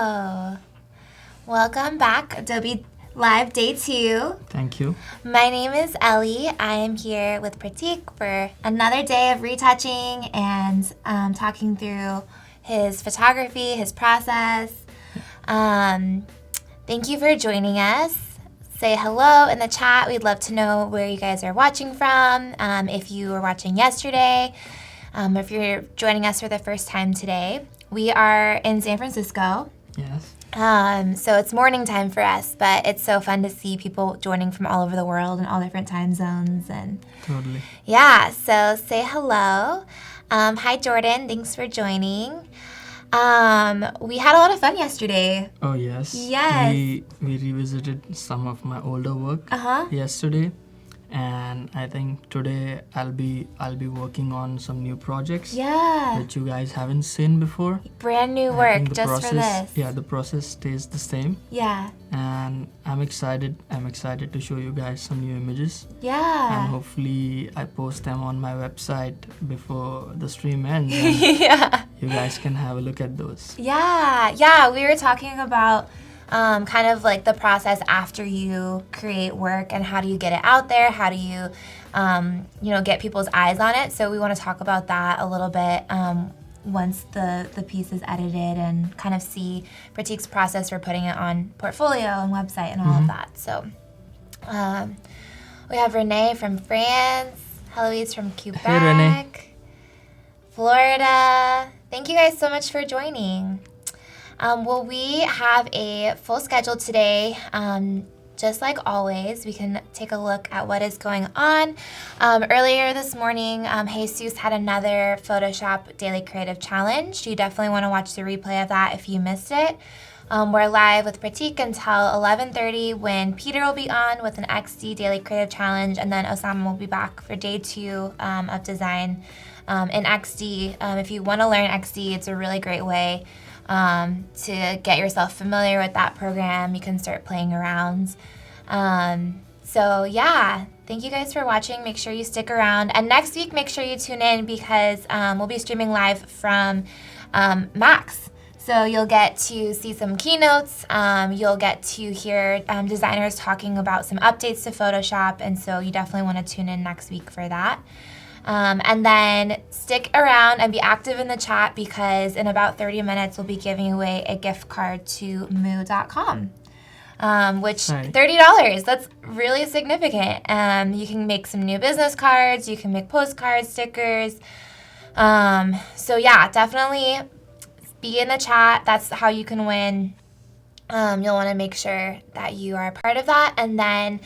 Hello. Welcome back, Adobe Live Day 2. Thank you. My name is Ellie. I am here with Pratik for another day of retouching and talking through his photography, his process. Thank you for joining us. Say hello in the chat. We'd love to know where you guys are watching from, if you were watching yesterday, if you're joining us for the first time today. We are in San Francisco. Yes. So it's morning time for us, but it's so fun to see people joining from all over the world and all different time zones. And Totally. yeah, so say hello. Hi, Jordan. Thanks for joining. We had a lot of fun yesterday. Oh yes. Yes. We revisited some of my older work yesterday, and I think today I'll be working on some new projects that you guys haven't seen before. Brand new I work think the just process, for this. Yeah, the process stays the same. Yeah. And I'm excited to show you guys some new images. Yeah. And hopefully I post them on my website before the stream ends. And Yeah. you guys can have a look at those. Yeah. We were talking about kind of like the process after you create work and how do you get it out there? How do you, get people's eyes on it? So we want to talk about that a little bit once the piece is edited and kind of see Pratik's process for putting it on portfolio and website and all of that. So we have Renee from France, Heloise from Quebec, Hey, Renee. Florida. Thank you guys so much for joining. Well, we have a full schedule today. Just like always, we can take a look at what is going on. Earlier this morning, Jesus had another Photoshop Daily Creative Challenge. You definitely want to watch the replay of that if you missed it. We're live with Pratik until 11:30 when Peter will be on with an XD Daily Creative Challenge, and then Osama will be back for day 2 of design in XD. If you want to learn XD, it's a really great way to get yourself familiar with that program. You can start playing around. So yeah, thank you guys for watching. Make sure you stick around. And next week, make sure you tune in because we'll be streaming live from Max. So you'll get to see some keynotes. You'll get to hear designers talking about some updates to Photoshop. And so you definitely want to tune in next week for that. And then stick around and be active in the chat because in about 30 minutes, we'll be giving away a gift card to moo.com, which $30, that's really significant. You can make some new business cards. You can make postcards, stickers. So yeah, definitely be in the chat. That's how you can win. You'll want to make sure that you are a part of that. And then,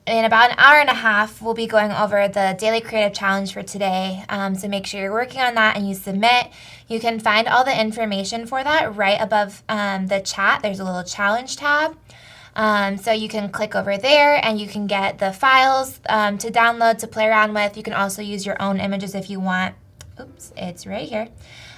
in about an hour and a half, we'll be going over the Daily Creative Challenge for today. So make sure you're working on that and you submit. You can find all the information for that right above the chat. There's a little challenge tab. So you can click over there and you can get the files to download, to play around with. You can also use your own images if you want. Oops, it's right here.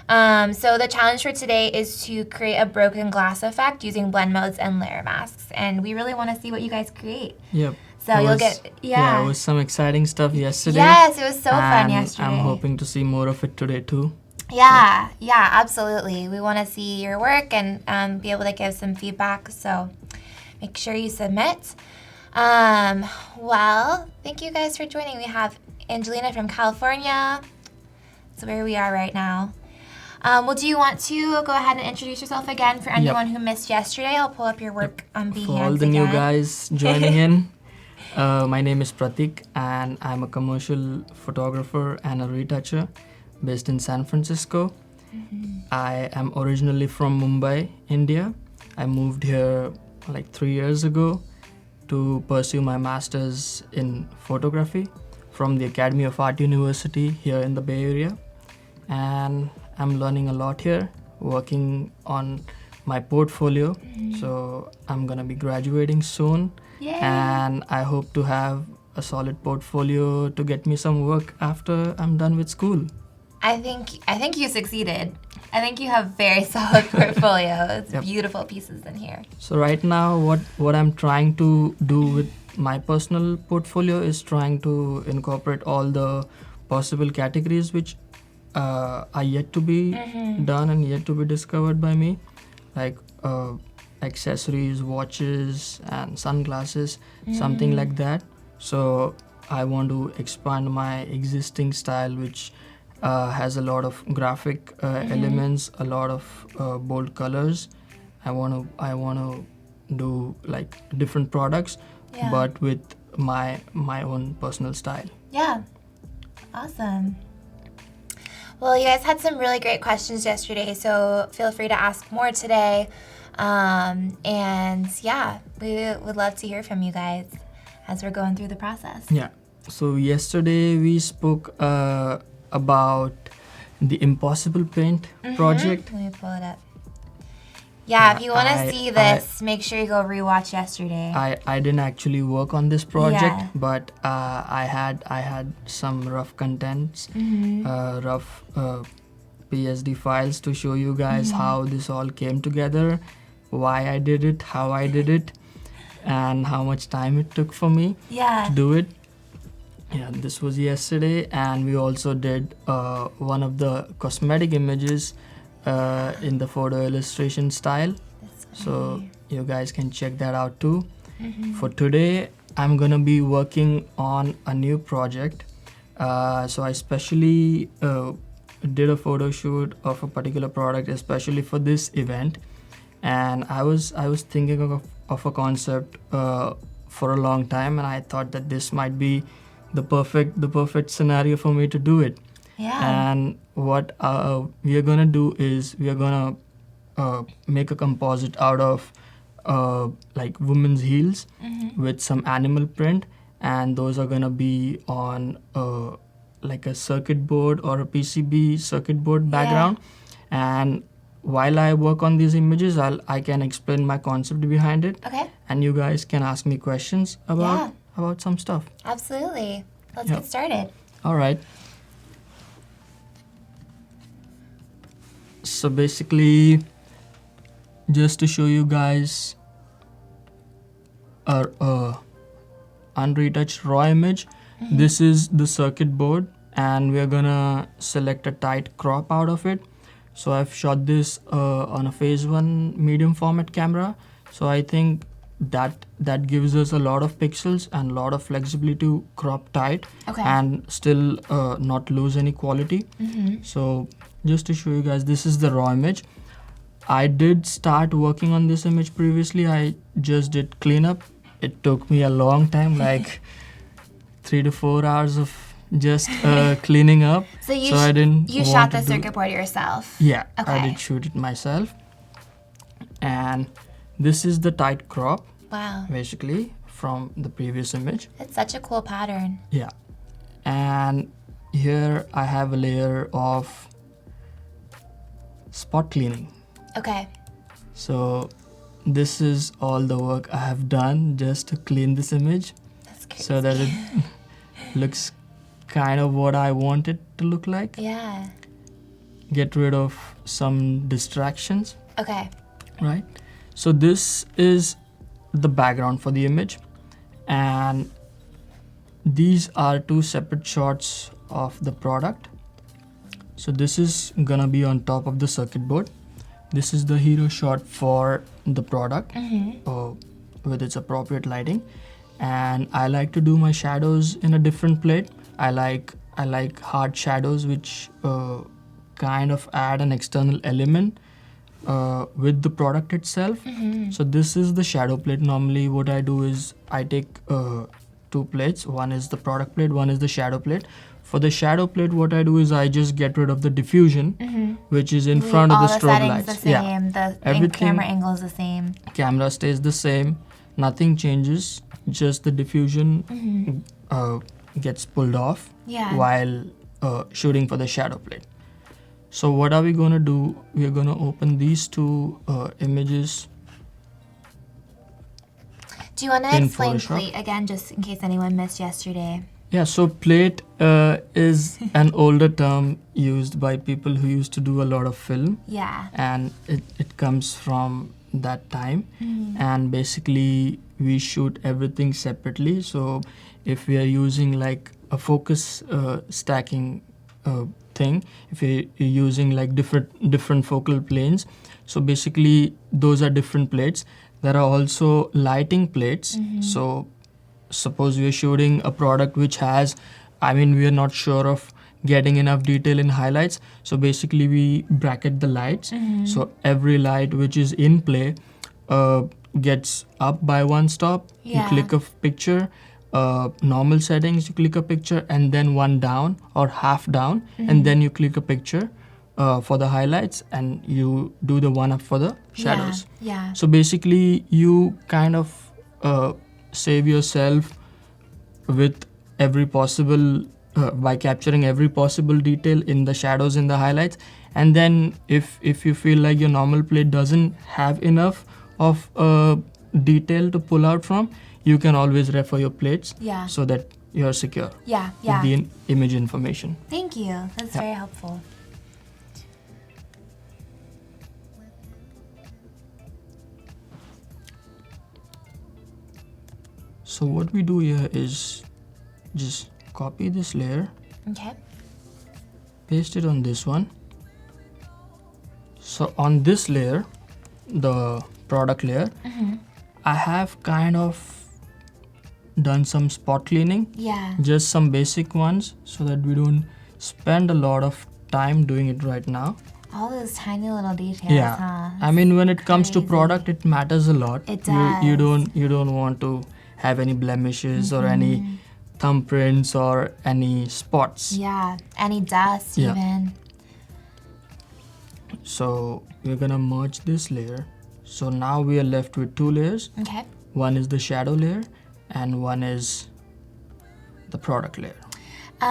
So the challenge for today is to create a broken glass effect using blend modes and layer masks. And we really want to see what you guys create. Yep. So you'll get, Yeah, it was some exciting stuff yesterday. Yes, it was so fun yesterday. I'm hoping to see more of it today too. Yeah, absolutely. We want to see your work and be able to give some feedback. So make sure you submit. Well, thank you guys for joining. We have Angelina from California. That's where we are right now. Well, do you want to go ahead and introduce yourself again for anyone who missed yesterday? I'll pull up your work on Behance For all the new guys joining in, my name is Pratik and I'm a commercial photographer and a retoucher based in San Francisco. I am originally from Mumbai, India. I moved here like 3 years ago to pursue my master's in photography from the Academy of Art University here in the Bay Area. And I'm learning a lot here, working on my portfolio. So I'm gonna be graduating soon. Yay. And I hope to have a solid portfolio to get me some work after I'm done with school. I think you succeeded. I think you have very solid portfolio. It's beautiful pieces in here. So right now, what I'm trying to do with my personal portfolio is trying to incorporate all the possible categories which are yet to be done and yet to be discovered by me. like accessories, watches, and sunglasses, something like that. So I want to expand my existing style, which has a lot of graphic elements, a lot of bold colors. I want to do like different products, Yeah. but with my own personal style. Yeah. Awesome. Well, you guys had some really great questions yesterday, so feel free to ask more today. And yeah, we would love to hear from you guys as we're going through the process. Yeah. So yesterday we spoke about the Impossible Paint project. Let me pull it up. Yeah, if you want to I- see this, make sure you go rewatch yesterday. I didn't actually work on this project, Yeah. but I had some rough contents, rough PSD files to show you guys how this all came together, why I did it, how I did it, and how much time it took for me Yeah. to do it. Yeah, this was yesterday, and we also did one of the cosmetic images in the photo illustration style. So you guys can check that out too. For today, I'm gonna be working on a new project. So I specially did a photo shoot of a particular product, especially for this event, and I was thinking of a concept for a long time, and I thought that this might be the perfect scenario for me to do it. Yeah. And what we are gonna do is we are gonna make a composite out of like women's heels with some animal print, and those are gonna be on like a circuit board or a PCB circuit board background. And while I work on these images, I can explain my concept behind it, Okay. and you guys can ask me questions about some stuff. Absolutely. Let's Yeah. get started. All right. So basically, just to show you guys our unretouched raw image, this is the circuit board, and we're gonna select a tight crop out of it. So I've shot this on a phase 1 medium format camera. So I think that gives us a lot of pixels and a lot of flexibility to crop tight Okay. and still not lose any quality. So just to show you guys, this is the raw image. I did start working on this image previously. I just did cleanup. It took me a long time, like 3 to 4 hours of just cleaning up. So you I didn't you want shot to the do- circuit board yourself. Yeah, I Okay. did shoot it myself. And this is the tight crop, Wow. basically, from the previous image. It's such a cool pattern. Yeah. And here I have a layer of spot cleaning. Okay. So this is all the work I have done just to clean this image That's crazy. so that it looks kind of what I want it to look like. Yeah. Get rid of some distractions, Okay. right? So this is the background for the image, and these are 2 separate shots of the product. So this is gonna be on top of the circuit board. This is the hero shot for the product with its appropriate lighting. And I like to do my shadows in a different plate. I like hard shadows which kind of add an external element with the product itself. So this is the shadow plate. Normally what I do is I take 2 plates. One is the product plate, one is the shadow plate. For the shadow plate, what I do is I just get rid of the diffusion, which is in front of all the the strobe settings lights. the same. The Everything- camera angle is the same. Camera stays the same, nothing changes, just the diffusion gets pulled off Yeah. while shooting for the shadow plate. So what are we gonna do? We're gonna open these 2 images. Do you want to in explain Photoshop. plate again, just in case anyone missed yesterday? Yeah, so plate is an older term used by people who used to do a lot of film, Yeah. and it comes from that time. And basically we shoot everything separately. So if we are using like a focus stacking thing if you're using like different focal planes. So basically those are different plates. There are also lighting plates. So suppose we are shooting a product which has, we are not sure of getting enough detail in highlights. So basically we bracket the lights. So every light which is in play gets up by one stop. You click a picture, normal settings, you click a picture, and then one down or half down, and then you click a picture for the highlights, and you do the one up for the shadows. So basically you kind of save yourself with every possible by capturing every possible detail in the shadows and the highlights. And then if you feel like your normal plate doesn't have enough of detail to pull out from, you can always refer your plates so that you're secure with the image information. Thank you. That's very helpful. So what we do here is just copy this layer, Okay. paste it on this one. So on this layer, the product layer, I have kind of done some spot cleaning, just some basic ones, so that we don't spend a lot of time doing it right now. All those tiny little details, huh? When it comes to product, it matters a lot. It does. You don't want to have any blemishes or any thumbprints or any spots. Yeah, any dust even. So we're gonna merge this layer. So now we are left with two layers. Okay. One is the shadow layer and one is the product layer.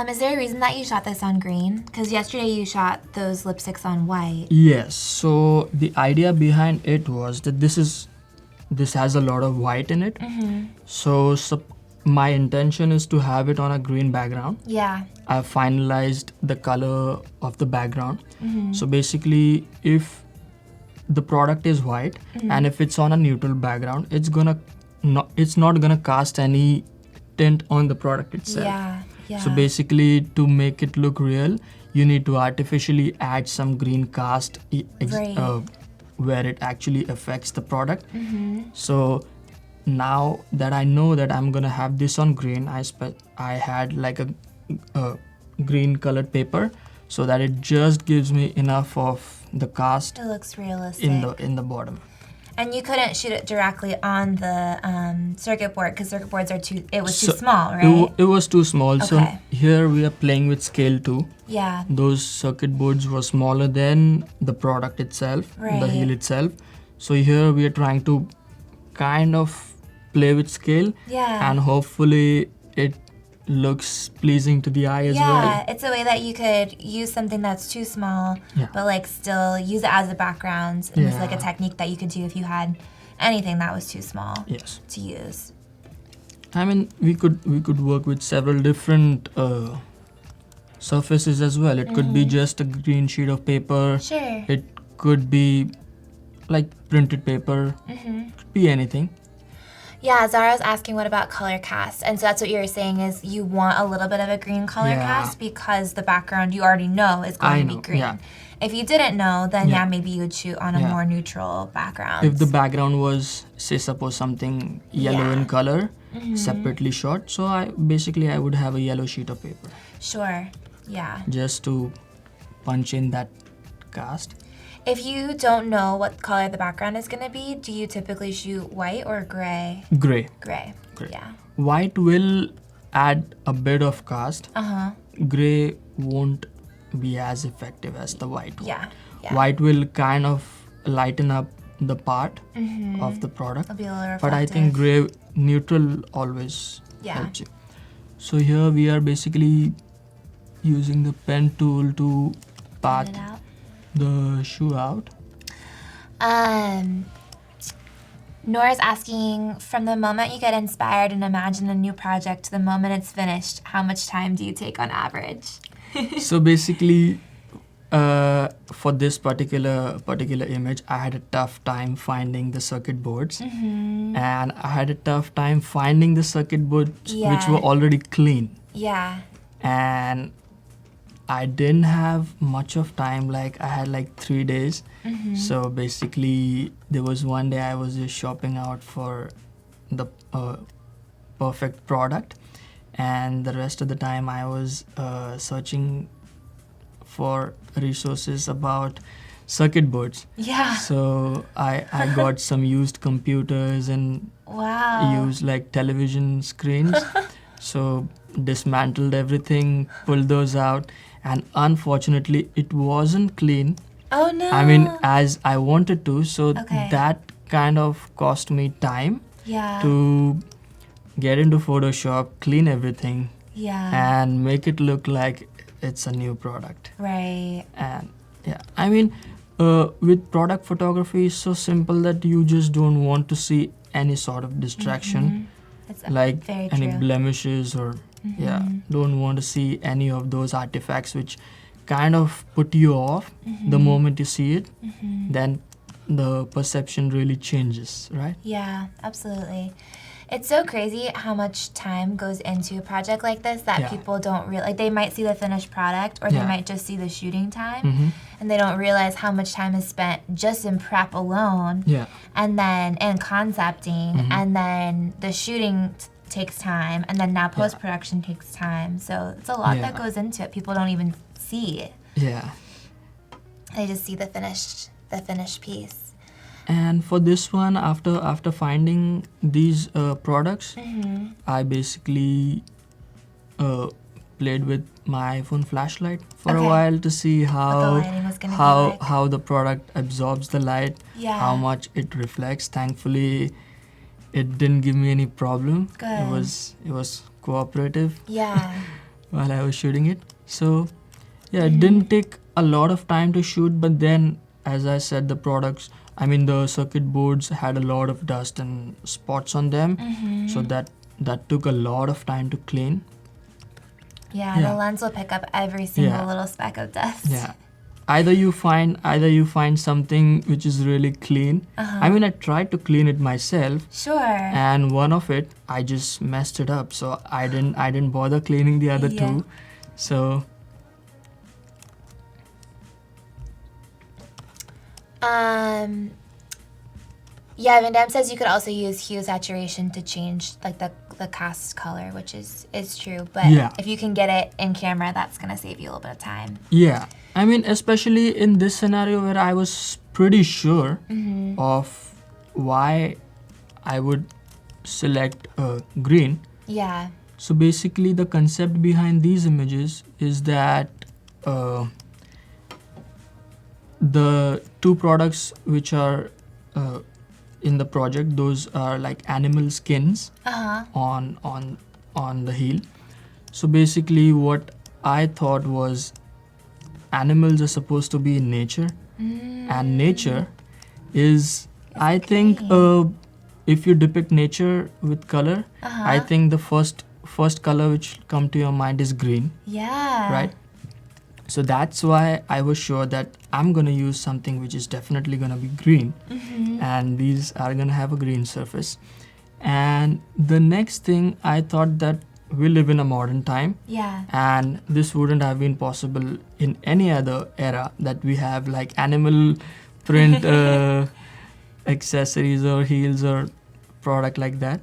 Is there a reason that you shot this on green? Because yesterday you shot those lipsticks on white. Yes. So the idea behind it was that this has a lot of white in it. So my intention is to have it on a green background. Yeah. I've finalized the color of the background. So basically, if the product is white and if it's on a neutral background, it's not gonna cast any tint on the product itself. Yeah. So basically, to make it look real, you need to artificially add some green cast where it actually affects the product. So now that I know that I'm gonna have this on green, I had like a green colored paper, so that it just gives me enough of the cast. It looks realistic. in the bottom. And you couldn't shoot it directly on the circuit board because circuit boards too small, right? It was too small. Okay. So here we are playing with scale too. Yeah. Those circuit boards were smaller than the product itself, the heel itself. So here we are trying to kind of play with scale, and hopefully it looks pleasing to the eye as well. Yeah, it's a way that you could use something that's too small, but like still use it as a background. And it's like a technique that you could do if you had anything that was too small to use. We could work with several different surfaces as well. It could be just a green sheet of paper. Sure. It could be like printed paper. Could be anything. Yeah, Zara's asking what about color cast? And so that's what you're saying is you want a little bit of a green color cast because the background you already know is going to be green. Yeah. If you didn't know, then maybe you would shoot on a more neutral background. If the background was, say, suppose something yellow in color, separately shot, so I would have a yellow sheet of paper. Sure, yeah. Just to punch in that cast. If you don't know what color the background is going to be, do you typically shoot white or gray? Gray. Gray, yeah. White will add a bit of cast. Gray won't be as effective as the white one. Yeah. White will kind of lighten up the part of the product. It'll be a little reflective. But I think gray neutral always helps you. So here we are basically using the pen tool to path the shoe out. Nora's asking, from the moment you get inspired and imagine a new project to the moment it's finished, how much time do you take on average? So basically, for this particular image, I had a tough time finding the circuit boards, and I had a tough time finding the circuit boards which were already clean. Yeah. And I didn't have much of time. Like I had like 3 days. So basically, there was one day I was just shopping out for the perfect product, and the rest of the time I was searching for resources about circuit boards. Yeah. So I got some used computers and Wow. used like television screens. So dismantled everything, pulled those out, and unfortunately it wasn't clean. Oh no. I mean, as I wanted to. So Okay. that kind of cost me time Yeah. to get into Photoshop, clean everything, Yeah. and make it look like it's a new product. Right. And yeah, I mean, with product photography, it's so simple that you just don't want to see any sort of distraction, That's like very any true. blemishes or yeah, don't want to see any of those artifacts which kind of put you off the moment you see it. Then the perception really changes, right? Yeah, absolutely. It's so crazy how much time goes into a project like this that Yeah. people don't realize. Like, they might see the finished product, or they Yeah. might just see the shooting time, and they don't realize how much time is spent just in prep alone, Yeah. and then in concepting, and then the shooting takes time, and then now post-production takes time. So it's a lot that Yeah. goes into it. People don't even see. Yeah. They just see the finished piece. And for this one, after finding these products, I basically played with my iPhone flashlight for a Okay. while to see What the how lighting was gonna be like. how the product absorbs the light, Yeah. how much it reflects. Thankfully, it didn't give me any problem. Good. It was cooperative Yeah. while I was shooting it. So yeah, it didn't take a lot of time to shoot, but then as I said, the circuit boards had a lot of dust and spots on them. So that took a lot of time to clean. Yeah, Yeah. the lens will pick up every single Yeah. little speck of dust. Yeah. Either you find something which is really clean. I mean, I tried to clean it myself, Sure. and one of it I just messed it up. So I didn't bother cleaning the other Yeah. two. So Yeah, Vandam says you could also use hue saturation to change like the cast color, which is true. But Yeah. if you can get it in camera, that's gonna save you a little bit of time. yeah, I mean, especially in this scenario where I was pretty sure of why I would select green. Yeah. So basically, the concept behind these images is that the two products which are in the project, those are like animal skins on the heel. So basically, what I thought was animals are supposed to be in nature, and nature is I think if you depict nature with color, I think the first color which come to your mind is green, Yeah. right? So that's why I was sure that I'm gonna use something which is definitely gonna be green, and these are gonna have a green surface. And the next thing, I thought that we live in a modern time, Yeah. and this wouldn't have been possible in any other era, that we have like animal print accessories or heels or product like that.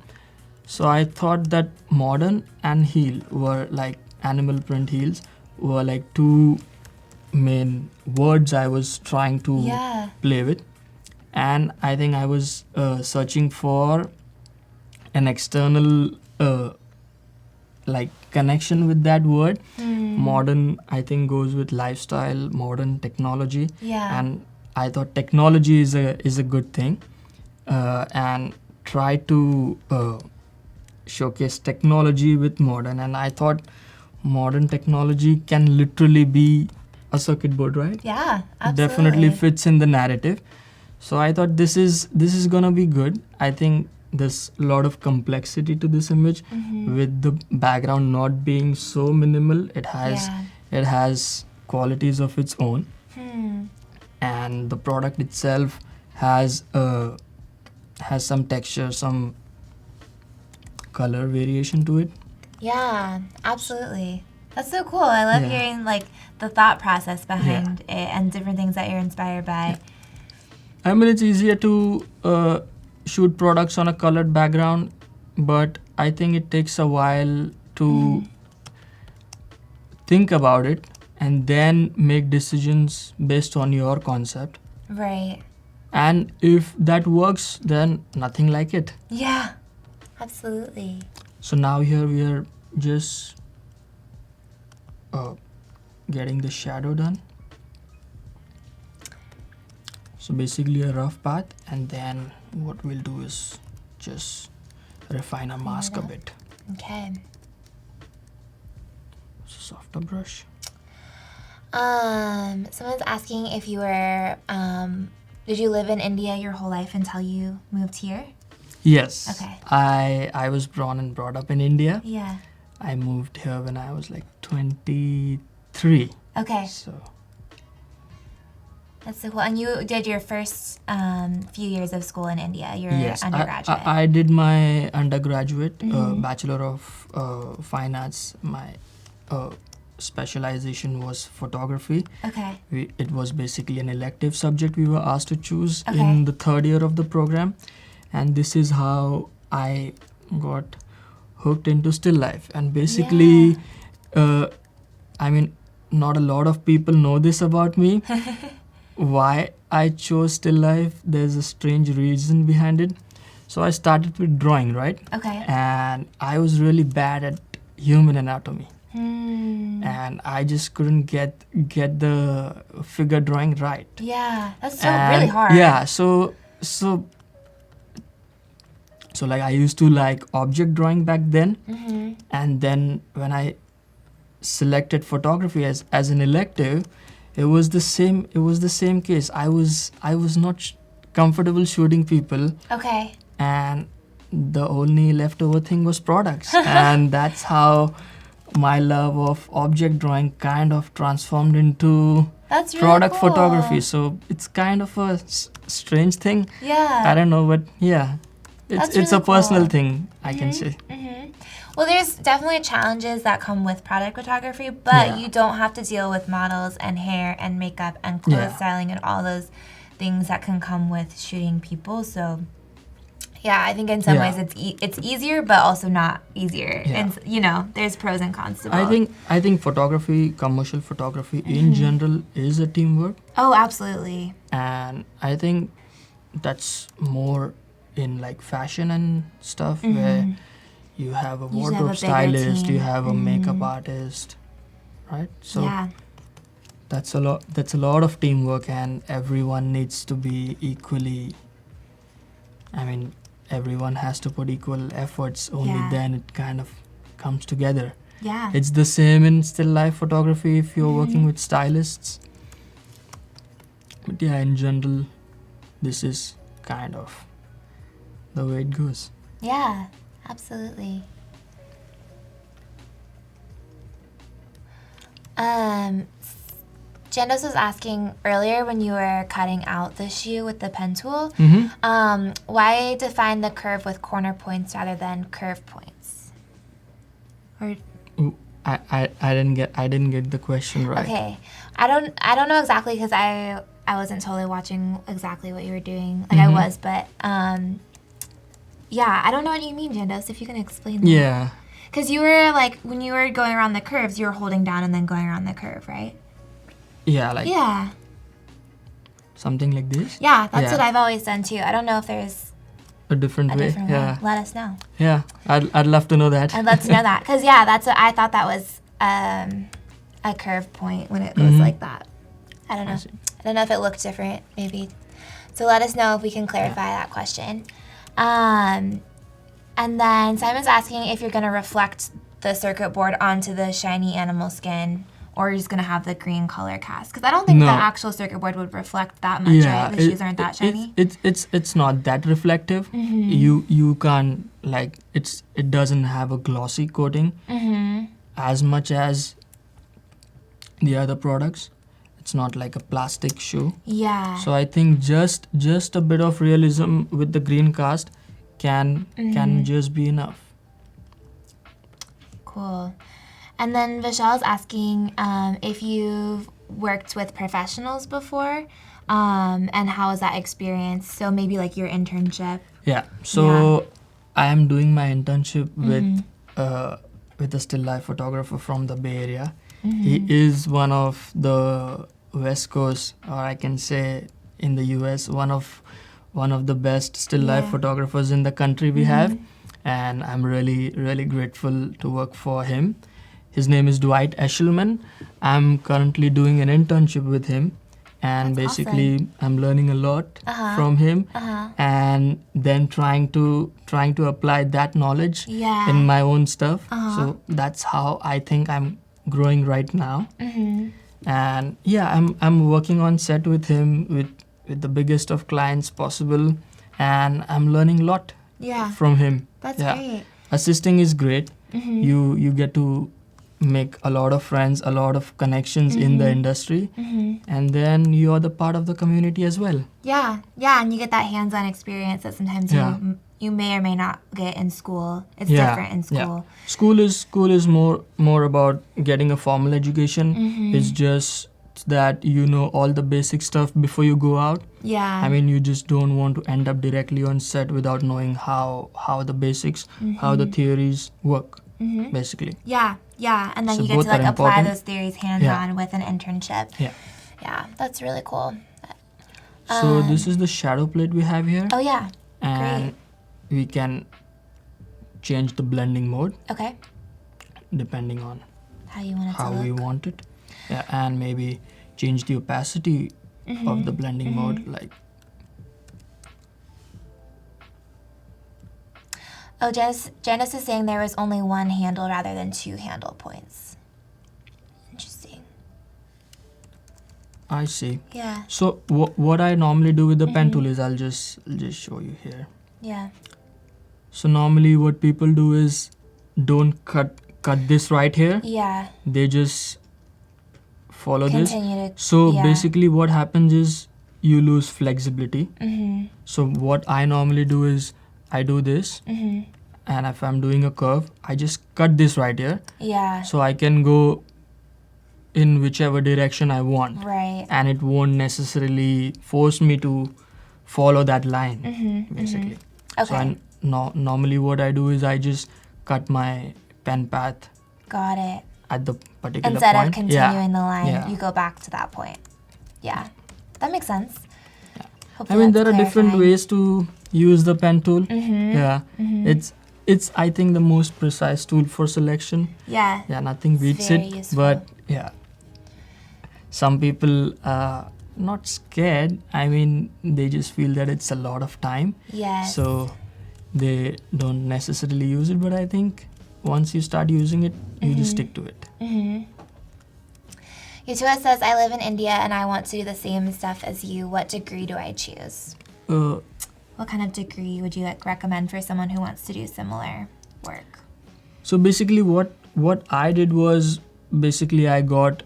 So I thought that modern and heel were like animal print heels were like two main words I was trying to Yeah. play with. And I think I was searching for an external like connection with that word. Modern, I think, goes with lifestyle, modern technology. Yeah. And I thought technology is a good thing, and try to showcase technology with modern. And I thought modern technology can literally be a circuit board, right? Yeah. It definitely fits in the narrative. So I thought this is gonna be good. I think there's a lot of complexity to this image, with the background not being so minimal. It has qualities of its own, and the product itself has some texture, some color variation to it. Yeah, absolutely. That's so cool. I love Yeah. hearing like the thought process behind it and different things that you're inspired by. I mean, it's easier to shoot products on a colored background, but I think it takes a while to think about it and then make decisions based on your concept. Right. And if that works, then nothing like it. Yeah. Absolutely. So now here we are just getting the shadow done. So basically a rough path, and then what we'll do is just refine our mask a bit. Okay. So softer brush. Someone's asking if you were, did you live in India your whole life until you moved here? Yes. Okay. I was born and brought up in India. Yeah. I moved here when I was like 23. Okay. So That's so cool. And you did your first few years of school in India, your yes, undergraduate. I did my undergraduate, Bachelor of Fine Arts. My specialization was photography. Okay. It was basically an elective subject we were asked to choose Okay. in the third year of the program. And this is how I got hooked into still life. And basically, I mean, not a lot of people know this about me. Why I chose still life, there's a strange reason behind it. So I started with drawing, right? Okay. And I was really bad at human anatomy. And I just couldn't get the figure drawing right. Yeah, that's so And really hard. Yeah, so like I used to like object drawing back then, and then when I selected photography as an elective, it was the same case. I was not comfortable shooting people, Okay. and the only leftover thing was products. And that's how my love of object drawing kind of transformed into That's really product cool. photography. So it's kind of a strange thing. Yeah. I don't know, but yeah, That's it's really a personal cool. thing, I can say. Well, there's definitely challenges that come with product photography, but Yeah. you don't have to deal with models and hair and makeup and clothes Yeah. styling and all those things that can come with shooting people. So, yeah, I think in some Yeah. ways it's easier, but also not easier. Yeah. And there's pros and cons to both. I think photography, commercial photography in general, is a teamwork, Oh, absolutely. and I think that's more in like fashion and stuff, where you have a Usually have wardrobe a bigger stylist, you team. have a makeup artist, right? So Yeah. that's a lot of teamwork, and everyone needs to be equally, I mean, everyone has to put equal efforts, only Yeah. then it kind of comes together. Yeah. It's the same in still life photography if you're working with stylists. But yeah, in general, this is kind of the way it goes. Yeah, absolutely. Jandos was asking earlier when you were cutting out the shoe with the pen tool, why define the curve with corner points rather than curve points? Or Ooh, I didn't get the question right. okay, I don't know exactly because I wasn't totally watching exactly what you were doing. Like I was, but yeah, I don't know what you mean, Jandos. If you can explain that. Yeah. Because you were like, when you were going around the curves, you were holding down and then going around the curve, right? Yeah, like Yeah. something like this. Yeah, that's Yeah. what I've always done too. I don't know if there's A different a way. different Yeah. way. Let us know. Yeah. I'd love to know that. I'd love to know that. Because, yeah, that's what I thought that was a curve point when it goes like that. I don't know. see. I don't know if it looked different, maybe. So let us know if we can clarify that question. And then Simon's asking if you're going to reflect the circuit board onto the shiny animal skin, or you're just going to have the green color cast. Because I don't think No. the actual circuit board would reflect that much, right? The shoes aren't that shiny. It's not that reflective. You can't like it doesn't have a glossy coating as much as the other products. It's not like a plastic shoe. Yeah. So I think just a bit of realism with the green cast can just be enough. Cool. And then Vishal's asking if you've worked with professionals before, and how was that experience? So maybe like your internship. Yeah. So I am doing my internship with a still life photographer from the Bay Area. He is one of the West Coast, or I can say in the US, one of the best still life photographers in the country we have, and I'm really grateful to work for him. His name is Dwight Eshelman. I'm currently doing an internship with him, and That's basically awesome. I'm learning a lot from him, and then trying to apply that knowledge in my own stuff. So that's how I think I'm growing right now. And yeah, I'm working on set with him with the biggest of clients possible, and I'm learning a lot from him. That's great. Assisting is great. You get to make a lot of friends, a lot of connections in the industry, and then you are the part of the community as well. Yeah, and you get that hands-on experience that sometimes you may or may not get in school. It's different in school. School is more about getting a formal education. It's just that you know all the basic stuff before you go out. Yeah. I mean, you just don't want to end up directly on set without knowing how the basics, how the theories work, basically. Yeah, and then So you get both to like are apply important. those theories hands-on with an internship. Yeah. That's really cool. So this is the shadow plate we have here. Oh yeah, And we can change the blending mode okay. depending on How you want it how to we look. want it. Yeah, and maybe change the opacity of the blending mode, like. Oh, Janice is saying there was only one handle rather than two handle points. Interesting. I see. Yeah. So what I normally do with the pen tool is I'll just show you here. Yeah. So normally what people do is don't cut this right here. Yeah. They just follow Continue this. So yeah. basically what happens is you lose flexibility. Mm-hmm. So what I normally do is I do this, and if I'm doing a curve, I just cut this right here. Yeah. So I can go in whichever direction I want. Right. And it won't necessarily force me to follow that line, basically. Okay. So normally what I do is I just cut my pen path Got it. at the particular Instead point. of continuing the line, Yeah. you go back to that point. Yeah. That makes sense. I Hopefully mean, that's there are different clarifying. ways to use the pen tool. Yeah. It's I think the most precise tool for selection. Yeah. Yeah, nothing beats very it. useful. But yeah, some people are not scared. I mean, they just feel that it's a lot of time. Yes. So they don't necessarily use it. But I think once you start using it, you just stick to it. Yutua says, I live in India and I want to do the same stuff as you. What degree do I choose? Uh, What kind of degree would you recommend for someone who wants to do similar work? So basically, what I did was basically I got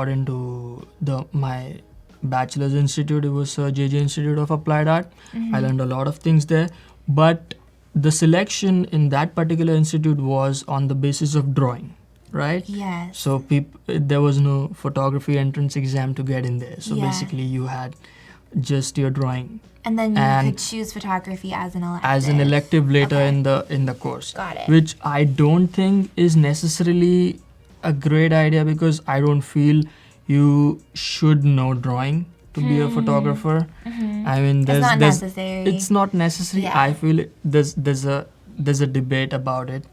into my bachelor's institute. It was JJ Institute of Applied Art. I learned a lot of things there, but the selection in that particular institute was on the basis of drawing, right? Yes. So there was no photography entrance exam to get in there. So Yeah. basically, you had just your drawing And then you and could choose photography as an elective. as an elective later Okay. in the course. Got it. Which I don't think is necessarily a great idea, because I don't feel you should know drawing to be a photographer. I mean, It's not necessary. It's not necessary. Yeah. I feel there's a debate about it,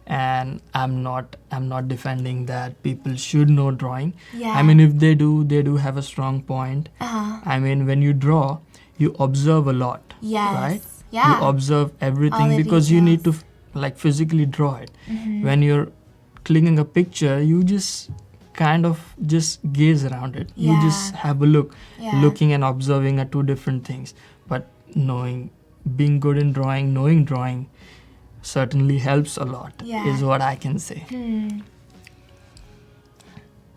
and I'm not defending that people should know drawing. Yeah. I mean, if they do have a strong point. Uh-huh. I mean, when you draw, you observe a lot. Yes. Right? Yeah. You observe everything All the because you need to details. physically draw it. When you're clicking a picture, you just kind of just gaze around it. You Yeah. just have a look. Yeah. Looking and observing are two different things. But being good in drawing, knowing drawing certainly helps a lot, Yeah. is what I can say.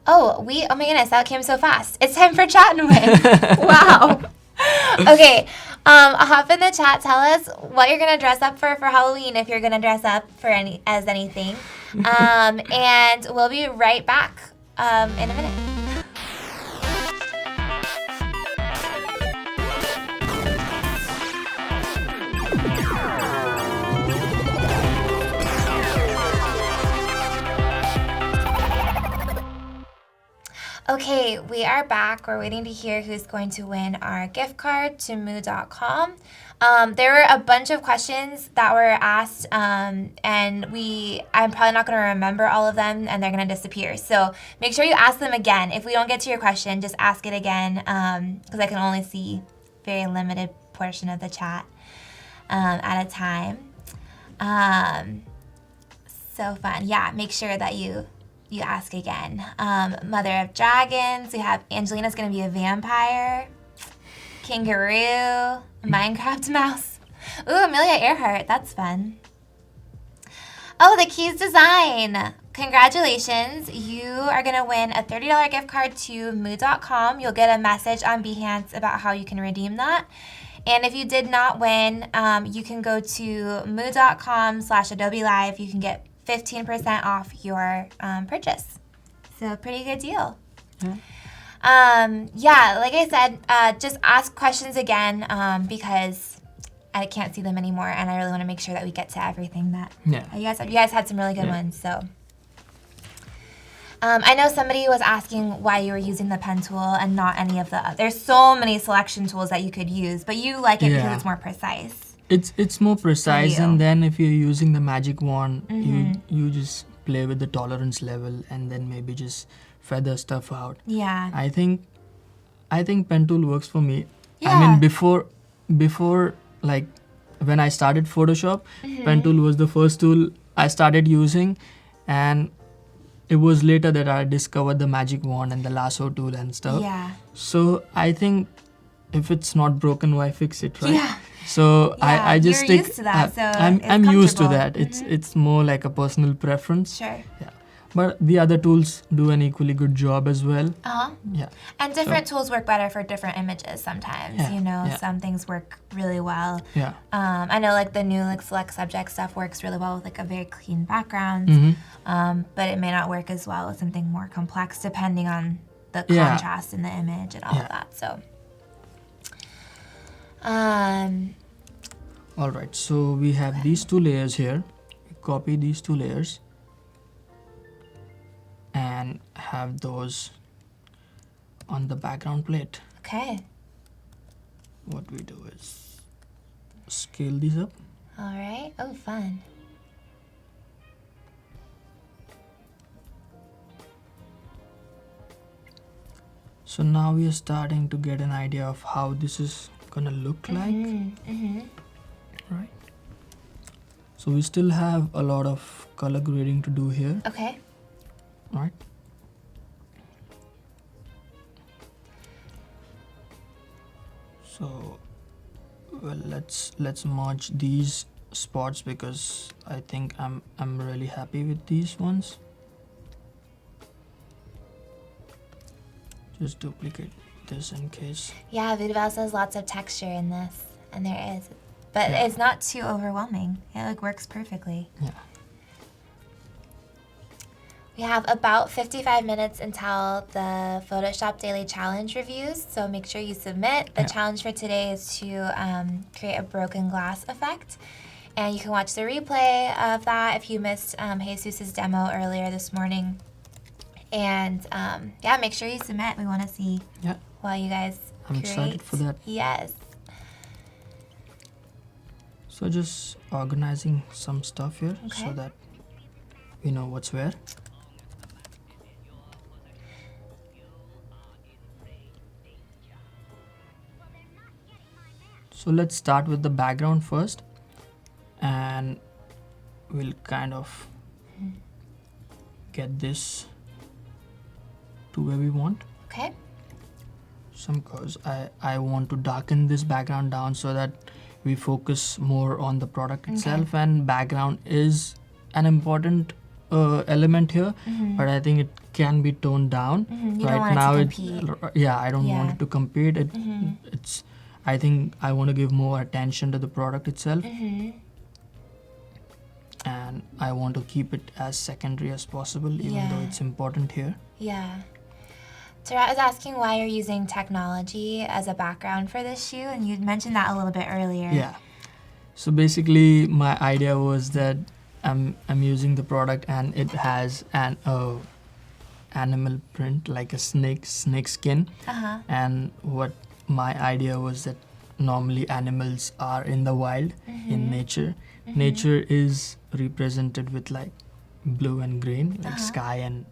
Oh my goodness, that came so fast. It's time for chat and win. Wow. Okay, Hop in the chat. Tell us what you're gonna dress up for Halloween if you're gonna dress up for anything. And we'll be right back in a minute. Okay, we are back. We're waiting to hear who's going to win our gift card to moo.com. There were a bunch of questions that were asked, and I'm probably not going to remember all of them, and they're going to disappear. So make sure you ask them again. If we don't get to your question, just ask it again, because I can only see a very limited portion of the chat at a time. So fun. Yeah, make sure that you ask again. Mother of Dragons. We have Angelina's going to be a vampire. Kangaroo. Minecraft mouse. Ooh, Amelia Earhart. That's fun. Oh, the Keys Design. Congratulations. You are going to win a $30 gift card to moo.com. You'll get a message on Behance about how you can redeem that. And if you did not win, you can go to moo.com/Adobe Live. You can get 15% off your purchase. So pretty good deal. Yeah, like I said, just ask questions again because I can't see them anymore, and I really want to make sure that we get to everything that you guys had some really good ones. So I know somebody was asking why you were using the pen tool and not any of the. There's so many selection tools that you could use, but you like it because it's more precise. It's more precise, and then if you're using the magic wand, you just play with the tolerance level, and then maybe just feather stuff out. Yeah. I think pen tool works for me. Yeah. I mean, before like when I started Photoshop, pen tool was the first tool I started using, and it was later that I discovered the magic wand and the lasso tool and stuff. Yeah. So I think if it's not broken, why fix it, right? Yeah. So I just you're stick. Used to that, so I'm used to that. It's more like a personal preference. Sure. Yeah. But the other tools do an equally good job as well. Yeah. And different tools work better for different images sometimes. Yeah. Some things work really well. Yeah. I know like the new like select subject stuff works really well with like a very clean background. But it may not work as well with something more complex depending on the contrast in the image and all of that. So all right, so we have these two layers here. We copy these two layers and have those on the background plate. Okay. What we do is scale these up. All right. Oh, fun. So now we are starting to get an idea of how this is gonna look like. Right. So we still have a lot of color grading to do here. Okay. Right. So well, let's merge these spots because I think I'm really happy with these ones. Just duplicate this in case. Yeah, Vidval says lots of texture in this, and there is. But it's not too overwhelming. It like works perfectly. Yeah. We have about 55 minutes until the Photoshop Daily Challenge reviews, so make sure you submit. The challenge for today is to create a broken glass effect. And you can watch the replay of that if you missed Jesus's demo earlier this morning. And make sure you submit. We want to see what you guys I'm create. excited for that. Yes. So just organizing some stuff here so that we know what's where. So let's start with the background first, and we'll kind of get this to where we want. Okay. Because I want to darken this background down so that we focus more on the product itself, and background is an important element here, but I think it can be toned down. You don't want it to compete. I don't want it to compete. I think I want to give more attention to the product itself. And I want to keep it as secondary as possible, even though it's important here. Yeah. Tarat is asking why you're using technology as a background for this shoe, and you mentioned that a little bit earlier. Yeah. So basically, my idea was that I'm using the product and it has an animal print, like a snake skin. And what my idea was that normally animals are in the wild, in nature. Nature is represented with like blue and green, like sky and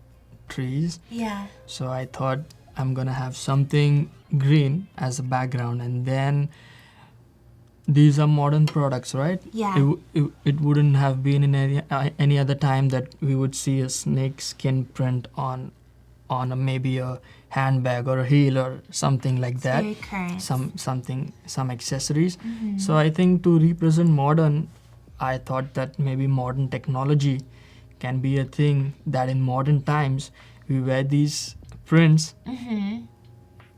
trees. Yeah. So I thought I'm gonna have something green as a background, and then these are modern products, right? Yeah. It wouldn't have been in any other time that we would see a snake skin print on maybe a handbag or a heel or something like that. Very current. Some accessories. So I think to represent modern, I thought that maybe modern technology can be a thing that in modern times we wear these prints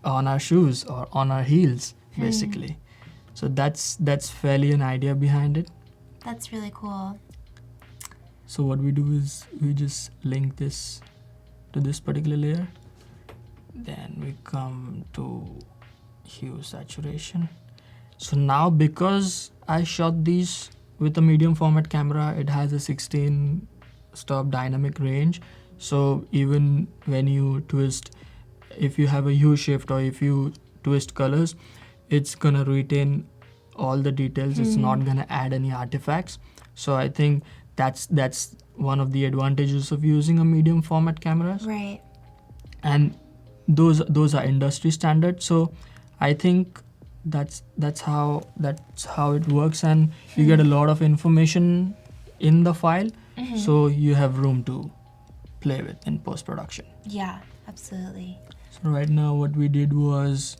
on our shoes or on our heels, basically. So that's fairly an idea behind it. That's really cool. So what we do is we just link this to this particular layer. Then we come to hue saturation. So now because I shot these with a medium format camera, it has a 16 stop dynamic range. So even when you twist, if you have a hue shift or if you twist colors, it's gonna retain all the details. It's not gonna add any artifacts. So I think that's one of the advantages of using a medium format cameras. Right. And those are industry standard. So I think that's how it works, and you get a lot of information in the file, so you have room to play with in post-production. Yeah, absolutely. So right now what we did was,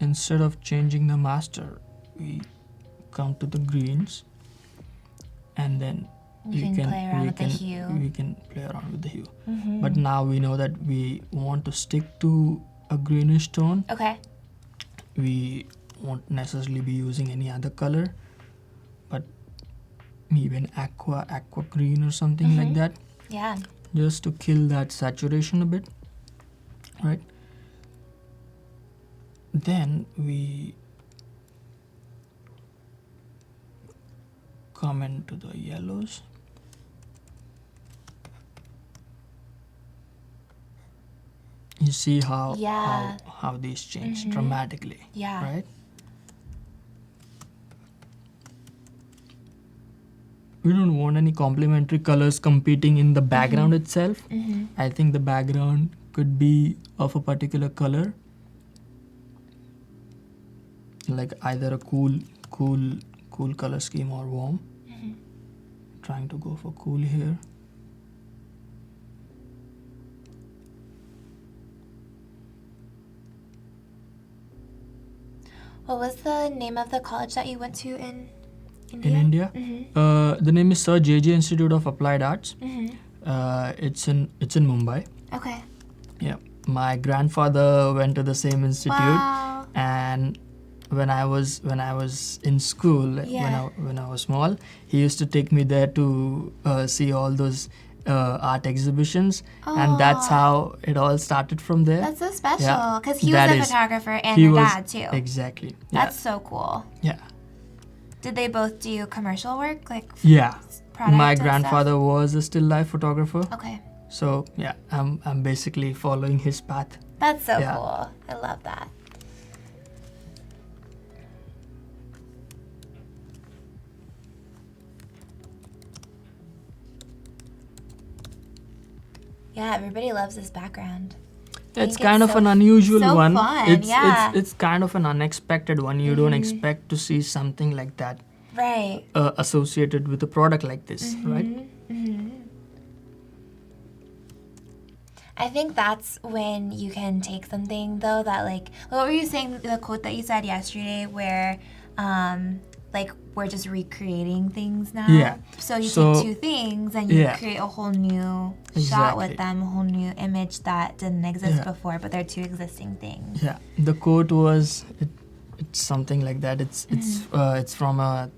instead of changing the master, we come to the greens, and then we can play around with the hue. We can play around with the hue. But now we know that we want to stick to a greenish tone. Okay. We won't necessarily be using any other color, but maybe an aqua green or something like that. Yeah. Just to kill that saturation a bit, right? Then we come into the yellows. You see how these change dramatically, right? We don't want any complementary colors competing in the background itself. I think the background could be of a particular color, like either a cool color scheme or warm. Trying to go for cool here. What was the name of the college that you went to in India? In India, the name is Sir J.J. Institute of Applied Arts. It's in Mumbai. Okay. Yeah, my grandfather went to the same institute. Wow. And when I was in school, when I was small, he used to take me there to see all those art exhibitions, and that's how it all started from there. That's so special, because he was a photographer and your dad too. Exactly. That's so cool. Yeah. Did they both do commercial work, like product my and grandfather stuff? was a still life photographer. Okay. So yeah, I'm basically following his path. That's so cool. I love that. Yeah, everybody loves this background. It's kind of an unusual one. Fun, It's kind of an unexpected one. You don't expect to see something like that, right? Associated with a product like this, right? I think that's when you can take something though that, like, what were you saying? The quote that you said yesterday, where like we're just recreating things now. Yeah. So you take two things and you create a whole new shot with Exactly. them, a whole new image that didn't exist before, but they're two existing things. Yeah. The quote was, It's something like that. It's from a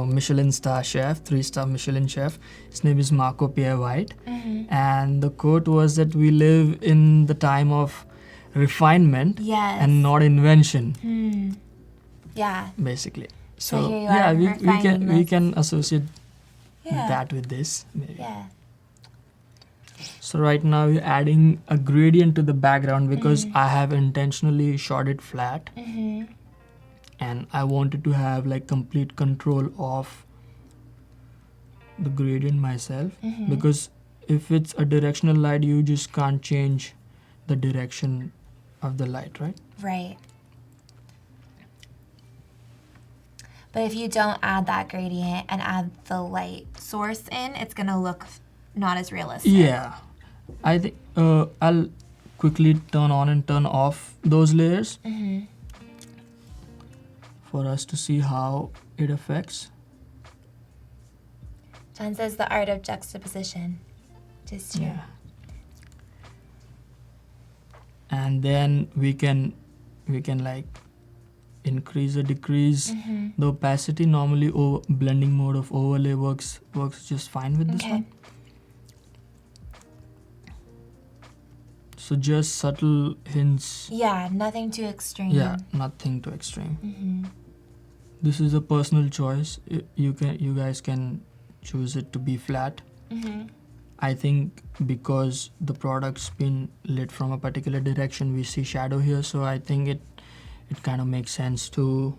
Michelin star chef, 3-star Michelin chef. His name is Marco Pierre White, and the quote was that we live in the time of refinement and not invention. Yeah. Basically. So here you yeah, are we can associate that with this. Maybe. Yeah. So right now we're adding a gradient to the background because I have intentionally shot it flat. And I wanted to have like complete control of the gradient myself, because if it's a directional light, you just can't change the direction of the light, right? Right. But if you don't add that gradient and add the light source in, it's going to look not as realistic. Yeah. I think I'll quickly turn on and turn off those layers for us to see how it affects. John says the art of juxtaposition. Just true. Yeah. And then we can like increase or decrease the opacity. Normally blending mode of overlay works just fine with this one. So just subtle hints. Yeah, nothing too extreme. Yeah, nothing too extreme. This is a personal choice. You guys can choose it to be flat. I think because the product's been lit from a particular direction, we see shadow here, so I think it kind of makes sense to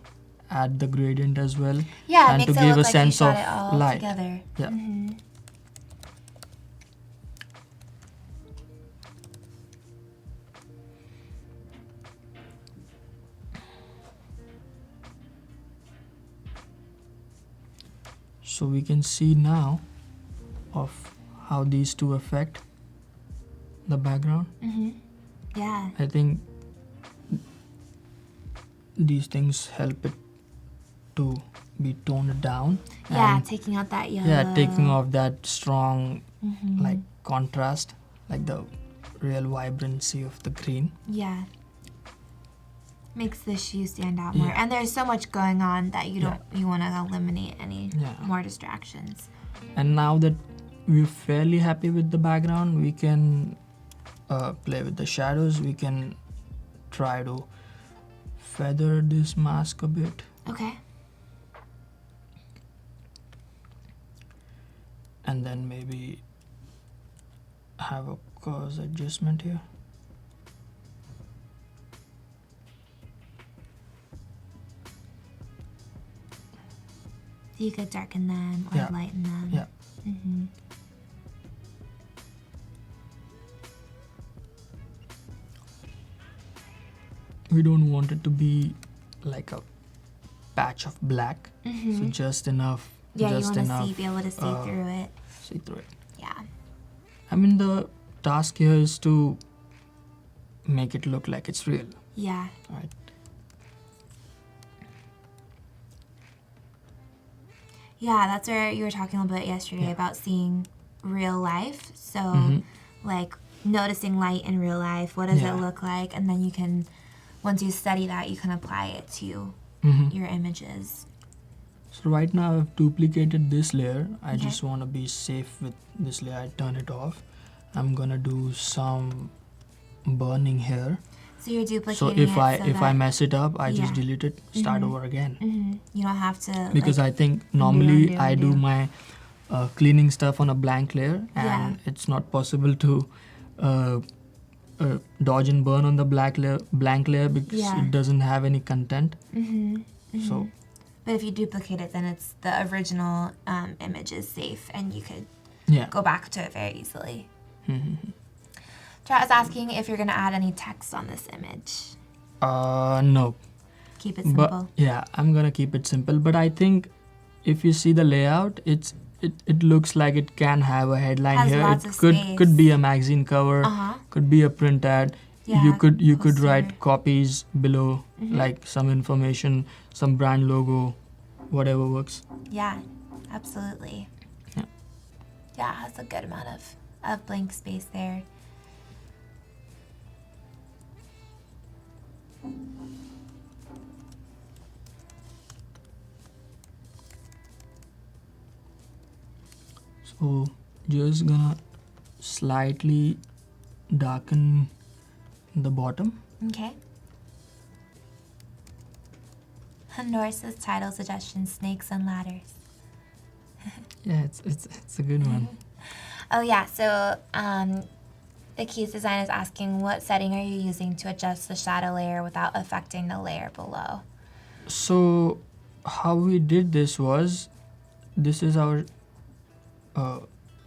add the gradient as well. Yeah, and it makes to it give look a like sense you of shot it all light. Together. Yeah. So we can see now of how these two affect the background. Yeah. I think these things help it to be toned down. Yeah, and taking out that yellow. Yeah, taking off that strong like contrast, like the real vibrancy of the green. Yeah. Makes the shoe stand out more. And there's so much going on that you want to eliminate any more distractions. And now that we're fairly happy with the background, we can play with the shadows. We can try to feather this mask a bit. Okay. And then maybe have a curves adjustment here. So you could darken them or lighten them. Yeah. We don't want it to be like a patch of black. So just enough. Yeah, just you want enough, to be able to see through it. See through it. Yeah. I mean, the task here is to make it look like it's real. Yeah. Right. Yeah, that's where you were talking a little bit yesterday about seeing real life. So, like, noticing light in real life. What does it look like? And then you can, once you study that, you can apply it to your images. So right now I've duplicated this layer. I just want to be safe with this layer. I turn it off. I'm gonna do some burning here. So you're duplicating So if I mess it up, I just delete it, start over again. You don't have to. Because like, I think normally undo. I do my cleaning stuff on a blank layer, and it's not possible to dodge and burn on the blank layer because it doesn't have any content. So. But if you duplicate it, then it's the original image is safe, and you could go back to it very easily. Chat is asking if you're going to add any text on this image. No. Keep it simple. But, I'm gonna keep it simple. But I think if you see the layout, it looks like it can have a headline Has here. lots It of could space. be a magazine cover, could be a print ad. Yeah, you could poster. write copies below, like some information, some brand logo, whatever works. Yeah, absolutely. Yeah, it has a good amount of blank space there. So just gonna slightly darken the bottom. Okay. Norse's title suggestion: snakes and ladders. Yeah, it's a good one. Oh yeah, so the Keys design is asking, what setting are you using to adjust the shadow layer without affecting the layer below? So how we did this was, this is our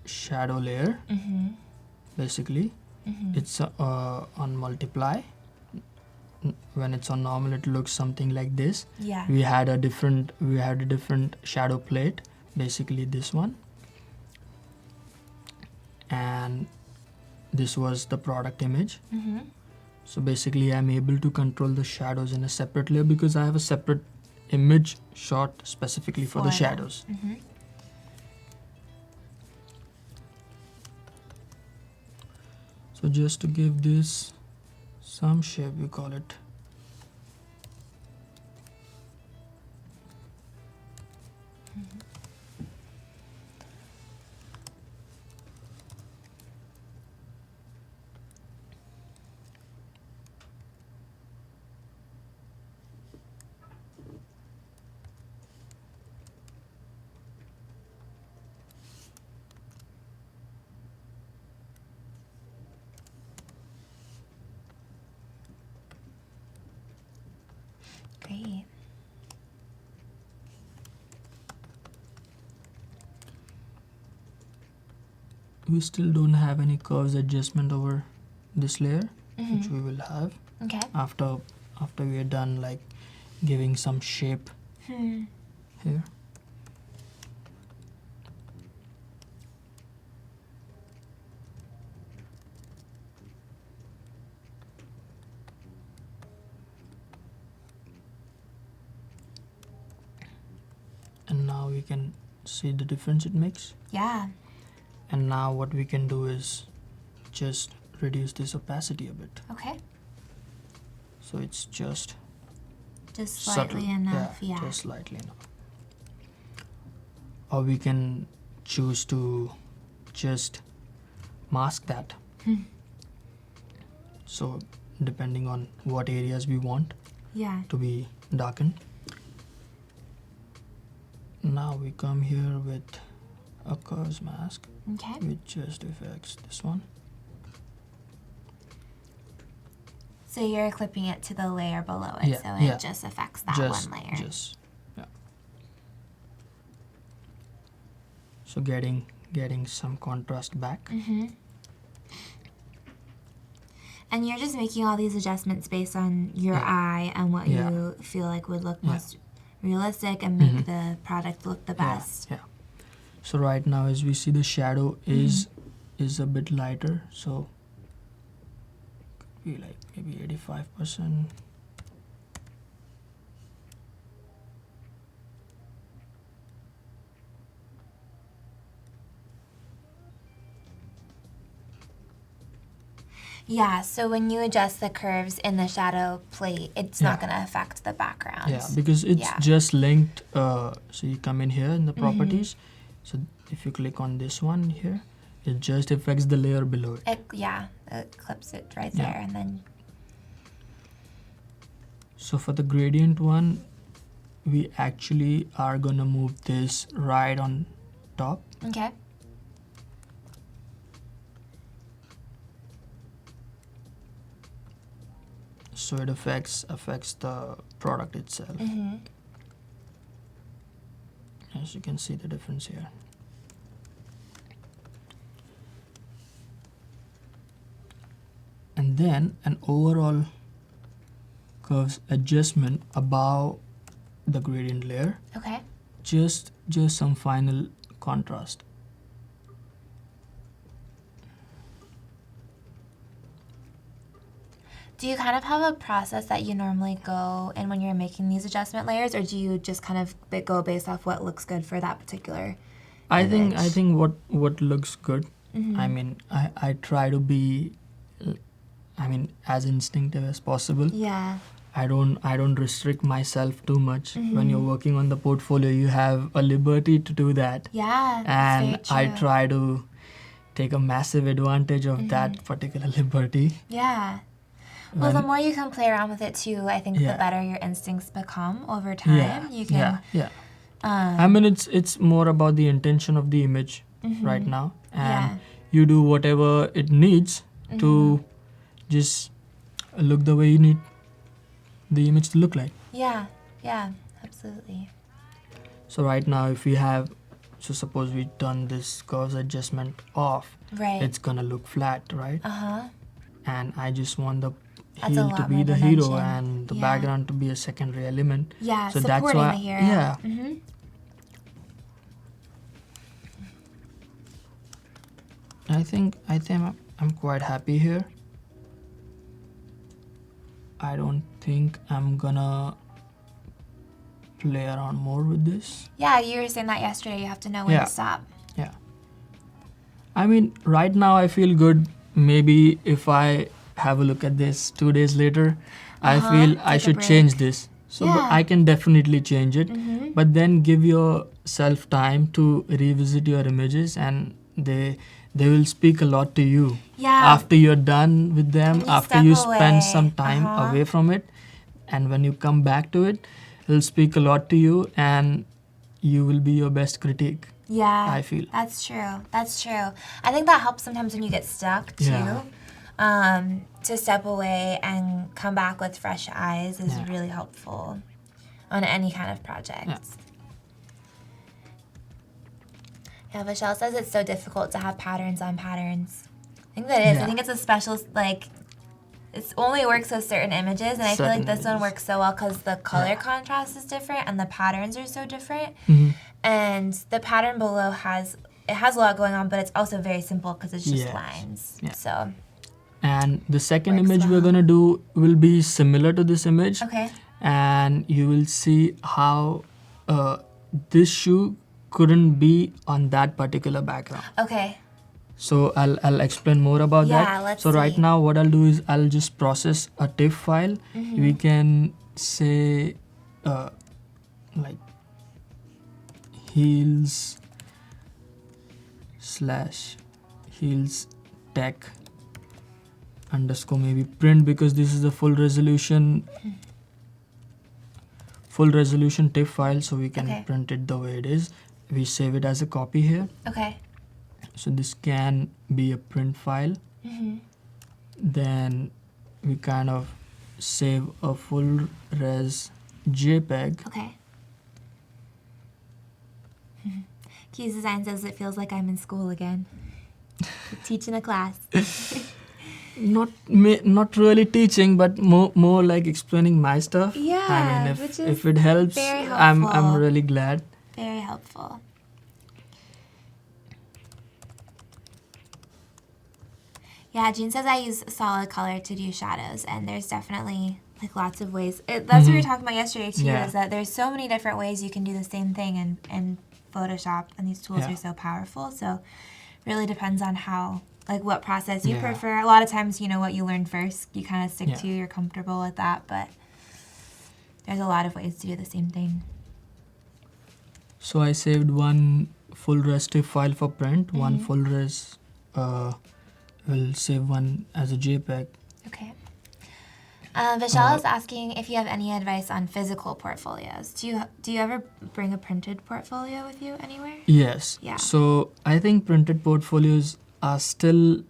shadow layer. Basically, it's on multiply. When it's on normal, it looks something like this. Yeah. We had a different shadow plate, basically this one, and this was the product image. So basically I'm able to control the shadows in a separate layer because I have a separate image shot specifically for the them. shadows. So just to give this some shape, we call it. Great. We still don't have any curves adjustment over this layer, which we will have Okay. after we are done, like giving some shape here. And now we can see the difference it makes. Yeah. And now what we can do is just reduce this opacity a bit. Okay. So it's just Slightly subtle. enough. Yeah. Just slightly enough. Or we can choose to just mask that. So depending on what areas we want Yeah. to be darkened. Now we come here with a curves mask, Okay. which just affects this one. So you're clipping it to the layer below it, Yeah, so it yeah. just affects that Just, one layer. yeah. So getting some contrast back. And you're just making all these adjustments based on your Yeah. eye and what Yeah. you feel like would look Yeah. most realistic and make the product look the best. Yeah. So right now, as we see, the shadow is a bit lighter. So could be like maybe 85%. Yeah, so when you adjust the curves in the shadow plate, it's not Yeah. going to affect the background. Yeah, because it's Yeah. just linked. So you come in here in the properties. So if you click on this one here, it just affects the layer below it. It clips it right Yeah. there, and then So for the gradient one, we actually are gonna move this right on top. okay. So it affects the product itself. As you can see the difference here. And then an overall curves adjustment above the gradient layer. Okay. Just some final contrast. Do you kind of have a process that you normally go in when you're making these adjustment layers, or do you just kind of go based off what looks good for that particular I image? think what looks good. I mean, I try to be, as instinctive as possible. Yeah. I don't restrict myself too much. When you're working on the portfolio, you have a liberty to do that. Yeah, And that's very I true. try to take a massive advantage of that particular liberty. Yeah. Well, the When- more you can play around with it too, I think the Yeah. better your instincts become over time. Yeah, You can. yeah. I mean, it's more about the intention of the image right now, and Yeah. you do whatever it needs to just look the way you need the image to look like. Yeah. Yeah. Absolutely. So right now, if we have, so suppose we turn this curves adjustment off, Right. it's gonna look flat, right? Uh-huh. And I just want the That's a heel lot to be more the hero dimension. and the Yeah. background to be a secondary element. Yeah. So Supporting that's why, the hero. yeah. Mm-hmm. I think I'm quite happy here. I don't think I'm gonna play around more with this. Yeah, you were saying that yesterday. You have to know when Yeah. to stop. Yeah. I mean, right now I feel good. Maybe if I have a look at this 2 days later, I feel I take a should break. change this. So but Yeah. I can definitely change it. Mm-hmm. But then give yourself time to revisit your images, and they will speak a lot to you. Yeah. After you're done with them, When you after step you away, spend some time uh-huh. away from it, and when you come back to it, it'll speak a lot to you, and you will be your best critique. Yeah. I feel. That's true. That's true. I think that helps sometimes when you get stuck too. Yeah. To step away and come back with fresh eyes is Yeah. really helpful on any kind of project. Yeah. Yeah, Michelle says it's so difficult to have patterns on patterns. I think that is. Yeah. I think it's a special, like, it only works with certain images, and I feel like Certain this one images. works so well because the color Yeah. contrast is different and the patterns are so different. Mhm. And the pattern below has a lot going on, but it's also very simple because it's just Yes. lines. Yeah. So, And the second Works image we're well. gonna do will be similar to this image, okay. and you will see how this shoe couldn't be on that particular background. Okay. So I'll explain more about Yeah, that. let's So right see. now what I'll do is I'll just process a TIFF file. Mm-hmm. We can say like heels tech underscore maybe print, because this is the full resolution TIFF file, so we can Okay. print it the way it is. We save it as a copy here. Okay. So this can be a print file. Mm-hmm. Then we kind of save a full res JPEG. Okay. Keys Design says it feels like I'm in school again. Teaching a class. Not really teaching, but more like explaining my stuff. Yeah, I mean, which is if it helps, very I'm helpful. really glad. Very helpful. Yeah, Jean says I use solid color to do shadows, and there's definitely like lots of ways. That's what we were talking about yesterday too. Yeah. Is that there's so many different ways you can do the same thing in Photoshop, and these tools Yeah. are so powerful. So, really depends on how, like, what process you Yeah. prefer. A lot of times, you know what you learn first, you kind of stick Yeah. to. You're comfortable with that, but there's a lot of ways to do the same thing. So I saved one full res TIFF file for print, one Mhm. full res will save one as a JPEG. Okay. Vishal is asking if you have any advice on physical portfolios. Do you ever bring a printed portfolio with you anywhere? Yes. Yeah. So I think printed portfolios are still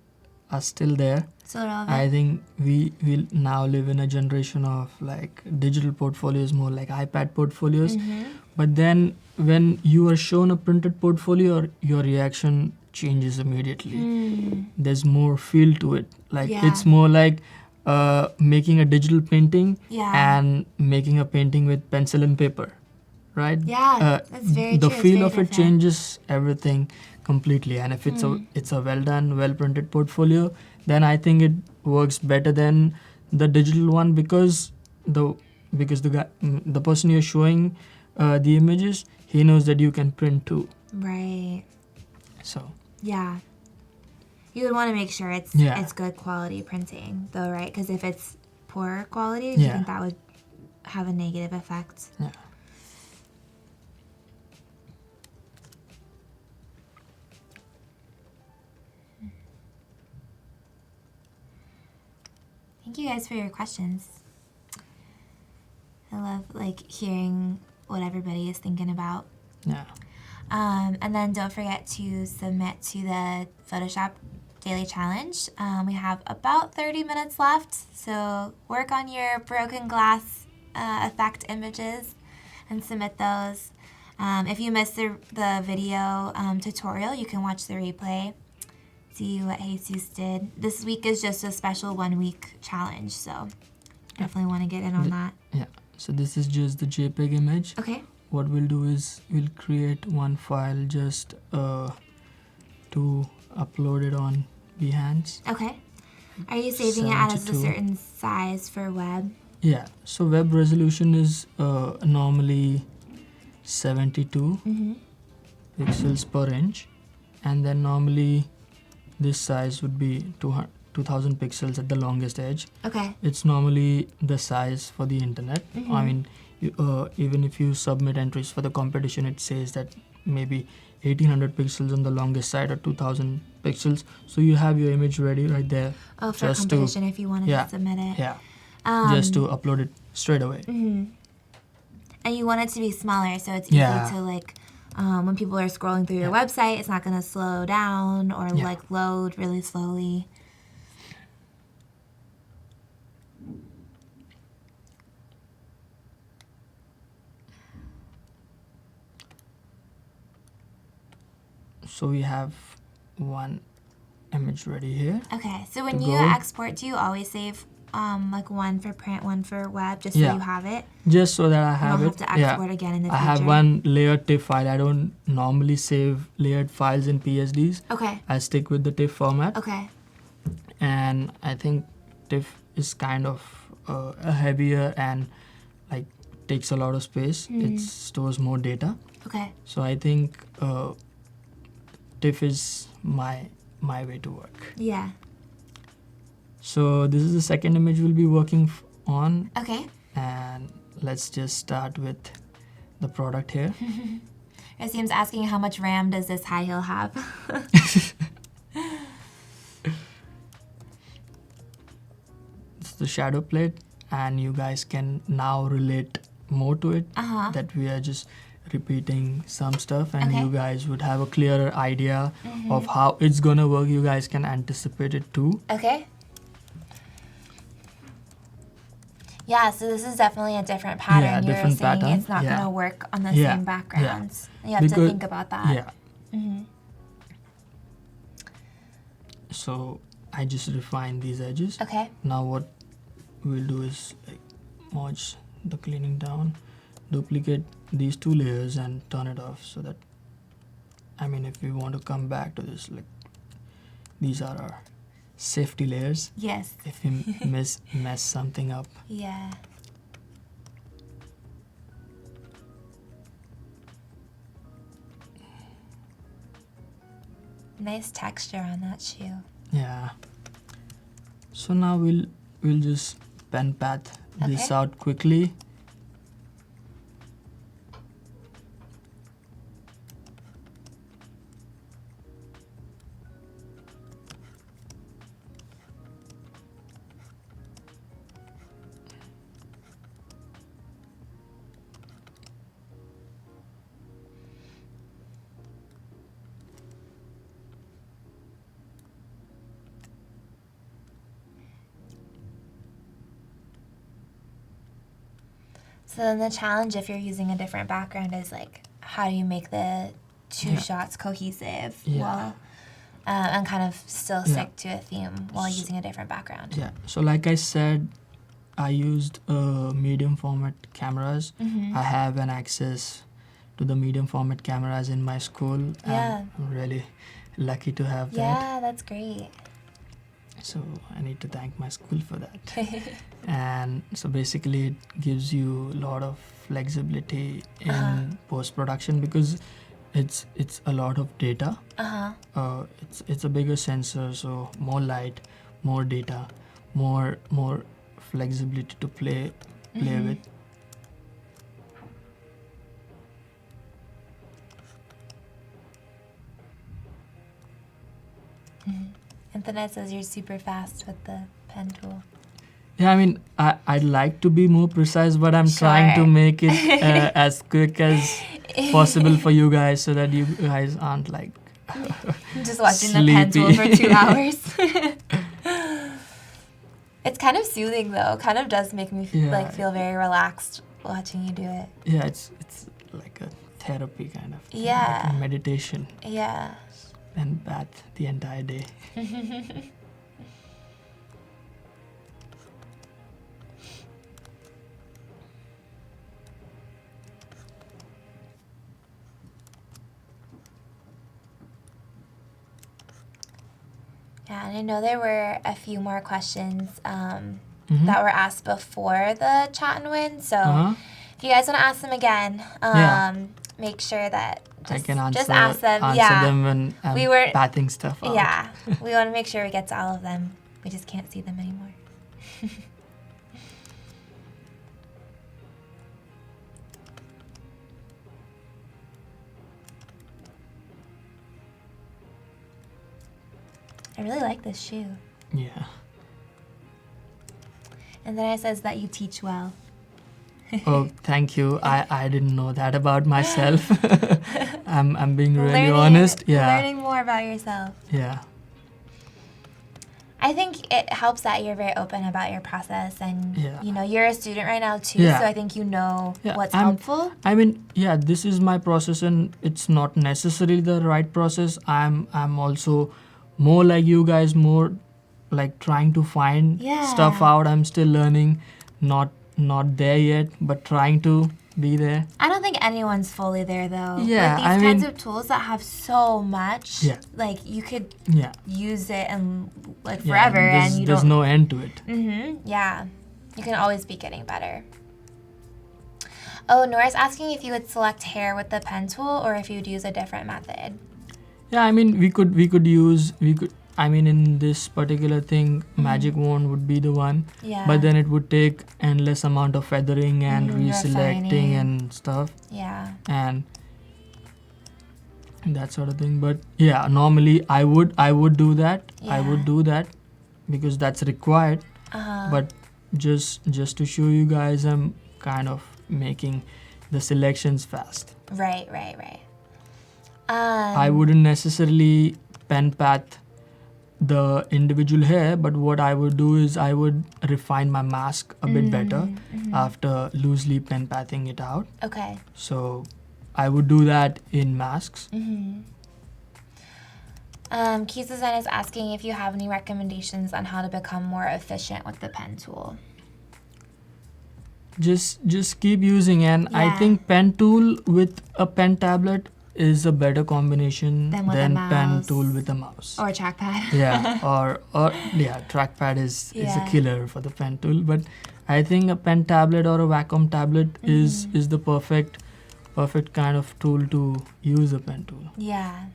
there. Still relevant? I think we will now live in a generation of like digital portfolios, more like iPad portfolios. Mhm. But then when you are shown a printed portfolio, your reaction changes immediately. Mm. There's more feel to it. Like Yeah. it's more like making a digital painting Yeah. and making a painting with pencil and paper, right? Yeah, that's very the true. It's feel very of it different. changes everything completely. And if it's a well done, well printed portfolio, then I think it works better than the digital one, because the person you're showing the images, he knows that you can print too. Right. So Yeah. You would want to make sure it's Yeah. good quality printing, though, right? Because if it's poor quality, do you Yeah. think that would have a negative effect. Yeah. Thank you guys for your questions. I love hearing what everybody is thinking about. Yeah. And then don't forget to submit to the Photoshop Daily Challenge. We have about 30 minutes left, so work on your broken glass effect images and submit those. If you missed the video tutorial, you can watch the replay, see what Jesus did. This week is just a special 1-week challenge, so definitely want to get in on that. Yeah. So this is just the JPEG image. Okay. What we'll do is we'll create one file just to upload it on Behance. Okay. Are you saving it as a 72. certain size for web? Yeah. So web resolution is normally 72 pixels per inch, and then normally this size would be 2000 pixels at the longest edge. Okay. It's normally the size for the internet. I mean, even if you submit entries for the competition, it says that maybe 1800 pixels on the longest side or 2000 pixels. So you have your image ready right there. Oh, for just competition if you wanted yeah, to submit it. Yeah. Just to upload it straight away. And you want it to be smaller so it's easy Yeah. to when people are scrolling through your website, it's not going to slow down or load really slowly. So we have one image ready here. Okay, so when To you go. export, do you always save one for print, one for web, just so Yeah. you have it? Just so that I You have don't it. have to export again in the I future. have one layered TIFF file. I don't normally save layered files in PSDs. Okay. I stick with the TIFF format. Okay. And I think TIFF is kind of heavier and takes a lot of space. It stores more data. Okay. So I think TIFF is my way to work. Yeah. So this is the second image we'll be working on, Okay. and let's just start with the product here. Rasim's asking how much RAM does this high heel have? It's the shadow plate, and you guys can now relate more to it. That we are just repeating some stuff, and you guys would have a clearer idea of how it's gonna work. You guys can anticipate it too. Okay. Yeah, so this is definitely a different pattern. Yeah, You're different saying pattern. it's not Yeah. going to work on the Yeah. same backgrounds. You have to Because- think about that. Yeah. So I just refined these edges. Okay. Now what we'll do is merge the cleaning down, duplicate these two layers and turn it off, so that, if we want to come back to this, these are our safety layers. Yes. If we mess something up. Yeah. Nice texture on that shoe. Yeah. So now we'll just pen path this Okay. out quickly. So then the challenge, if you're using a different background, is how do you make the two shots cohesive while and kind of still stick to a theme while using a different background? Yeah. So like I said, I used medium format cameras. I have an access to the medium format cameras in my school. Yeah. And I'm really lucky to have that. Yeah, that's great. So I need to thank my school for that. And so basically it gives you a lot of flexibility in post-production, because it's a lot of data. It's a bigger sensor, so more light, more data, more flexibility to play with. Internet says you're super fast with the pen tool. Yeah, I mean, I'd like to be more precise, but I'm trying to Sure. make it as quick as possible for you guys so that you guys aren't like Just watching the pen tool for 2 hours. It's kind of soothing though. Kind of does make me feel very relaxed watching you do it. Yeah, it's like a therapy kind of thing, Yeah. like a meditation. Yeah. And bath the entire day. Yeah, and I know there were a few more questions that were asked before the chat and win. So if you guys want to ask them again, make sure that I can just ask them. them when I'm bathing stuff out. Yeah, we want to make sure we get to all of them. We just can't see them anymore. I really like this shoe. Yeah. And then it says that you teach well. Oh, thank you. I didn't know that about myself. I'm being really honest. Yeah. Learning more about yourself. Yeah. I think it helps that you're very open about your process and you know, you're a student right now too, Yeah. so I think you know what's helpful. I mean, yeah, this is my process and it's not necessarily the right process. I'm also more like you guys, more like trying to find stuff out. I'm still learning, not there yet, but trying to be there. I don't think anyone's fully there though. Yeah, With these kinds of tools that have so much, like you could use it and like forever, and you there's no end to it. Yeah, you can always be getting better. Oh, Nora's asking if you would select hair with the pen tool or if you'd use a different method. Yeah, I mean, I mean, in this particular thing, magic wand would be the one. Yeah. But then it would take endless amount of feathering and reselecting refining. and stuff. Yeah. And that sort of thing. But yeah, normally I would do that. Yeah. I would do that because that's required. But just to show you guys, I'm kind of making the selections fast. Right. I wouldn't necessarily pen path the individual hair, but what I would do is I would refine my mask a bit better after loosely pen pathing it out. Okay. So I would do that in masks. Keys Design is asking if you have any recommendations on how to become more efficient with the pen tool. Just keep using, and I think pen tool with a pen tablet is a better combination than pen tool with a mouse. Or a trackpad. Yeah, or trackpad is a killer for the pen tool. But I think a pen tablet or a Wacom tablet is the perfect kind of tool to use a pen tool. Yeah.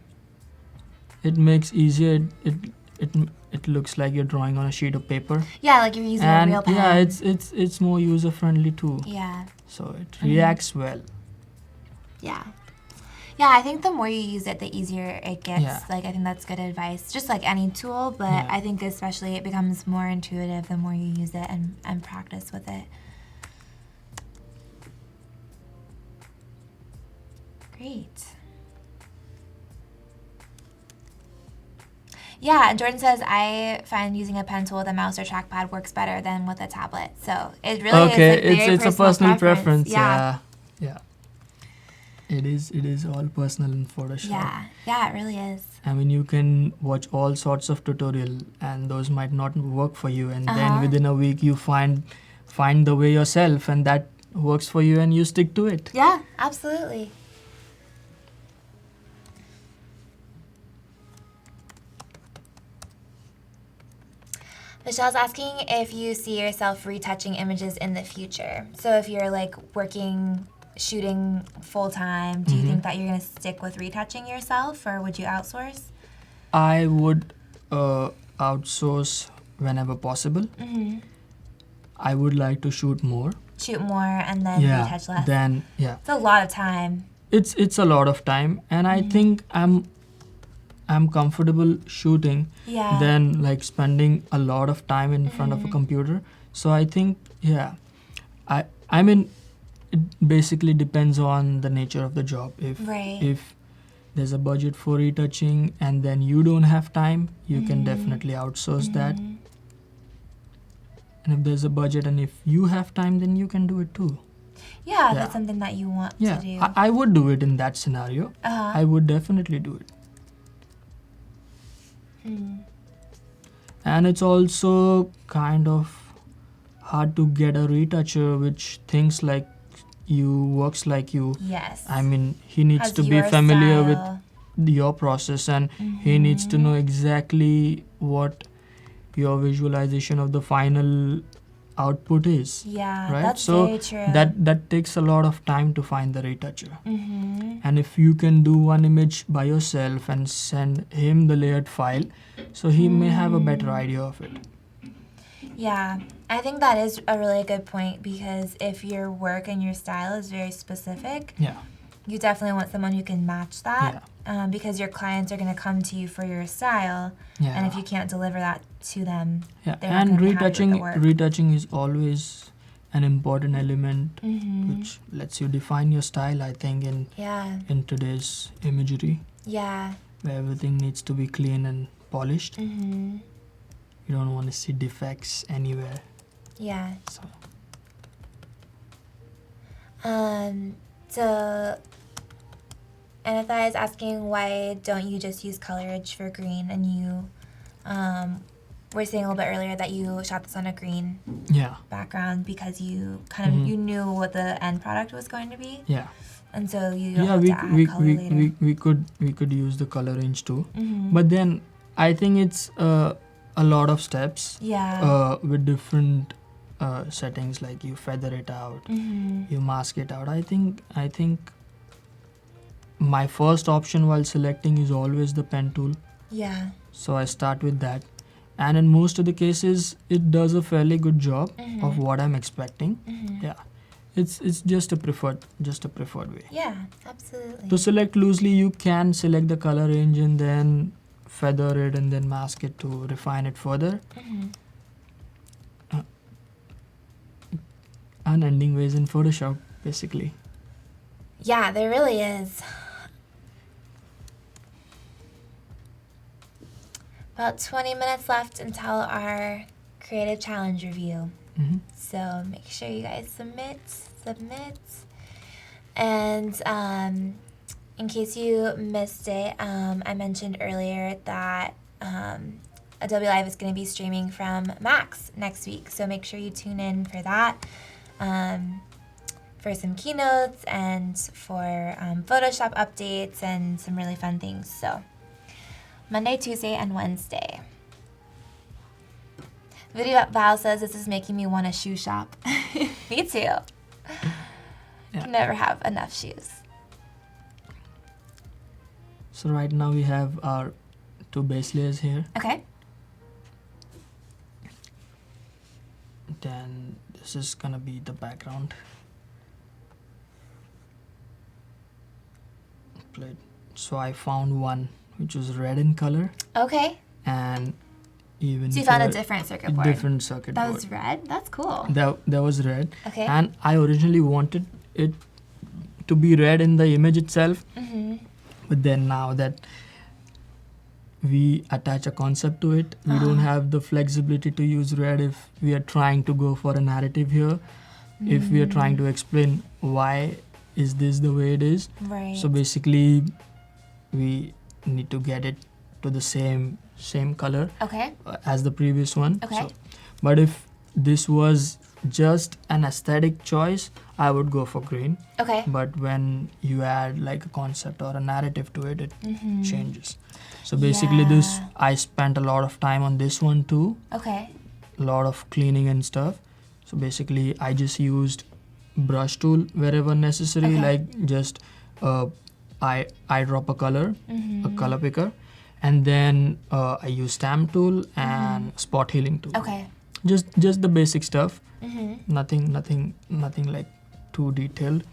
It makes easier. It looks like you're drawing on a sheet of paper. Yeah, like you're using a real pen. Yeah, it's more user friendly too. Yeah. So it reacts well. Yeah. Yeah, I think the more you use it, the easier it gets. Yeah. Like, I think that's good advice. Just like any tool, but I think especially it becomes more intuitive the more you use it and practice with it. Great. Yeah, and Jordan says, I find using a pen tool with a mouse or trackpad works better than with a tablet. So it really is like very it's a personal preference. Yeah. It is all personal in Photoshop. Yeah, it really is. I mean, you can watch all sorts of tutorial and those might not work for you, and then within a week you find the way yourself and that works for you and you stick to it. Yeah, absolutely. Michelle's asking if you see yourself retouching images in the future. So if you're like shooting full time, do you think that you're going to stick with retouching yourself, or would you outsource? I would outsource whenever possible. I would like to shoot more. Shoot more and then retouch less. It's a lot of time. It's a lot of time, and I think I'm comfortable shooting Yeah. than like spending a lot of time in front of a computer. So I think, yeah, I mean, it basically depends on the nature of the job. Right. If there's a budget for retouching and then you don't have time, you can definitely outsource that. And if there's a budget and if you have time, then you can do it too. Yeah, Yeah. that's something that you want Yeah, to do. I would do it in that scenario. Uh-huh. I would definitely do it. And it's also kind of hard to get a retoucher which thinks like you, works like you. Yes. I mean, he needs Has to be your familiar style. with your process, and he needs to know exactly what your visualization of the final output is. Yeah, right? that's So very true. that takes a lot of time to find the retoucher. Mm-hmm. And if you can do one image by yourself and send him the layered file, so he may have a better idea of it. Yeah, I think that is a really good point, because if your work and your style is very specific, Yeah. you definitely want someone who can match that, because your clients are going to come to you for your style, Yeah. and if you can't deliver that to them, Yeah, they're not and gonna be happy with the work. retouching is always an important element Mm-hmm. which lets you define your style, I think, Yeah, in today's imagery, yeah. where everything needs to be clean and polished. Mm-hmm. You don't want to see defects anywhere. Yeah. So So Anatha is asking, why don't you just use colorage for green? And you were saying a little bit earlier that you shot this on a green yeah, background because you kind of you knew what the end product was going to be, yeah, and so you don't yeah. have We to add we, color we, later. we could use the color range too, Mm-hmm. but then I think it's a lot of steps Yeah. with different settings. Like you feather it out, Mm-hmm. you mask it out. I think my first option while selecting is always the pen tool. Yeah. So I start with that, and in most of the cases, it does a fairly good job of what I'm expecting. Mm-hmm. Yeah, it's just a preferred way. Yeah, absolutely. To select loosely, you can select the color range and then feather it and then mask it to refine it further. Mm-hmm. Unending ways in Photoshop, basically. Yeah, there really is. About 20 minutes left until our creative challenge review. Hmm. So make sure you guys submit. And in case you missed it, I mentioned earlier that Adobe Live is going to be streaming from Max next week. So make sure you tune in for that, for some keynotes and for Photoshop updates and some really fun things. So Monday, Tuesday, and Wednesday. Video Val says this is making me want a shoe shop. Me too. Yeah. Can never have enough shoes. So right now we have our two base layers here. Okay. Then this is gonna be the background. So I found one which was red in color, Okay. and even So you found a here, different circuit a board. different circuit That board. was red? That's cool. That was red. Okay. And I originally wanted it to be red in the image itself, Mm-hmm. but then now that we attach a concept to it, we don't have the flexibility to use red if we are trying to go for a narrative here, if we are trying to explain why is this the way it is. Right. So basically we need to get it to the same color Okay. as the previous one. Okay. So, but if this was just an aesthetic choice, I would go for green. Okay. But when you add like a concept or a narrative to it, it Mm-hmm. changes. So basically this, Yeah. I spent a lot of time on this one too, Okay. a lot of cleaning and stuff. So basically I just used brush tool wherever necessary, Okay. like just I drop a color, Mm-hmm. a color picker, and then I use stamp tool and spot healing tool. Okay. Just the basic stuff. Mm-hmm. Nothing like too detailed.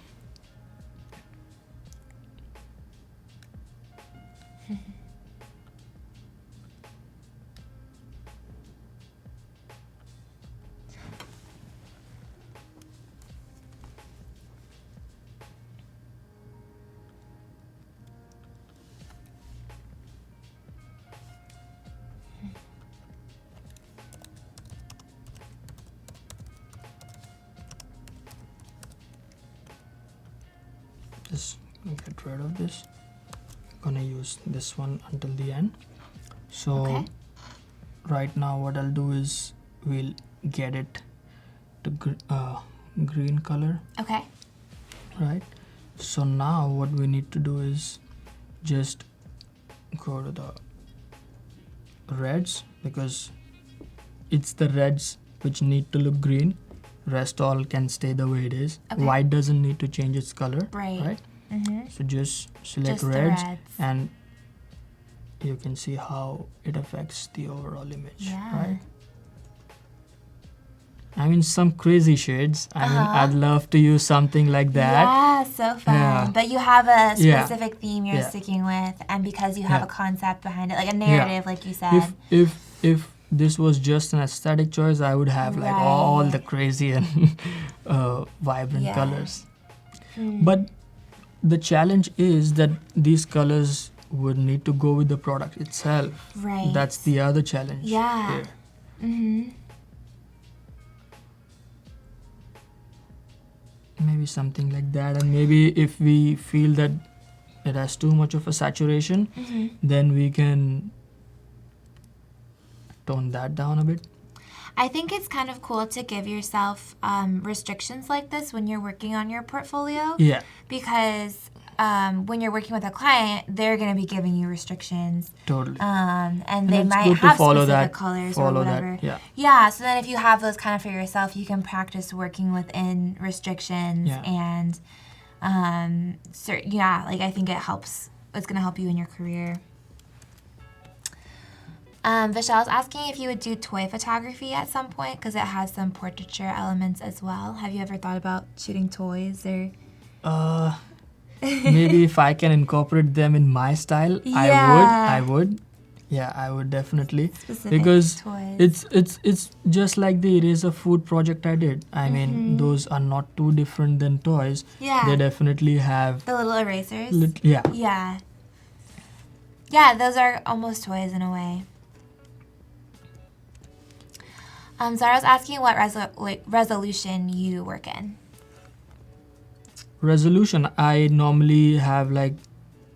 just get rid of this. Gonna use this one until the end. So Okay. right now what I'll do is we'll get it to green color, Okay. right? So now what we need to do is just go to the reds, because it's the reds which need to look green. Rest all can stay the way it is. Okay. White doesn't need to change its color, Right. Mm-hmm. So just select Just the reds, reds. and you can see how it affects the overall image, Yeah. right? I mean, some crazy shades. I mean, Uh-huh. I'd love to use something like that. Yeah, so fun. Yeah. But you have a Yeah. specific theme you're Yeah. sticking with, and because you have Yeah. a concept behind it, like a narrative, like you said. If this was just an aesthetic choice, I would have like all the Right. crazy and vibrant Yeah. colors. Hmm. But the challenge is that these colors would need to go with the product itself. Right. That's the other challenge. Yeah. here. Mm-hmm. Maybe something like that, and maybe if we feel that it has too much of a saturation, Mm-hmm. then we can tone that down a bit. I think it's kind of cool to give yourself restrictions like this when you're working on your portfolio, Yeah, because when you're working with a client, they're going to be giving you restrictions, totally. and they it's might good to have follow specific that- colors or follow that, whatever. yeah. Yeah, so then if you have those kind of for yourself, you can practice working within restrictions, Yeah. and like I think it helps. It's going to help you in your career. Vishal's asking if you would do toy photography at some point, because it has some portraiture elements as well. Have you ever thought about shooting toys or? Maybe if I can incorporate them in my style, Yeah. I would. Yeah, I would definitely. Specific Because toys. it's just like the eraser food project I did. I mean, those are not too different than toys. Yeah. They definitely have The little erasers. yeah. Yeah. Yeah, those are almost toys in a way. Zara's asking what resolution you work in. Resolution, I normally have like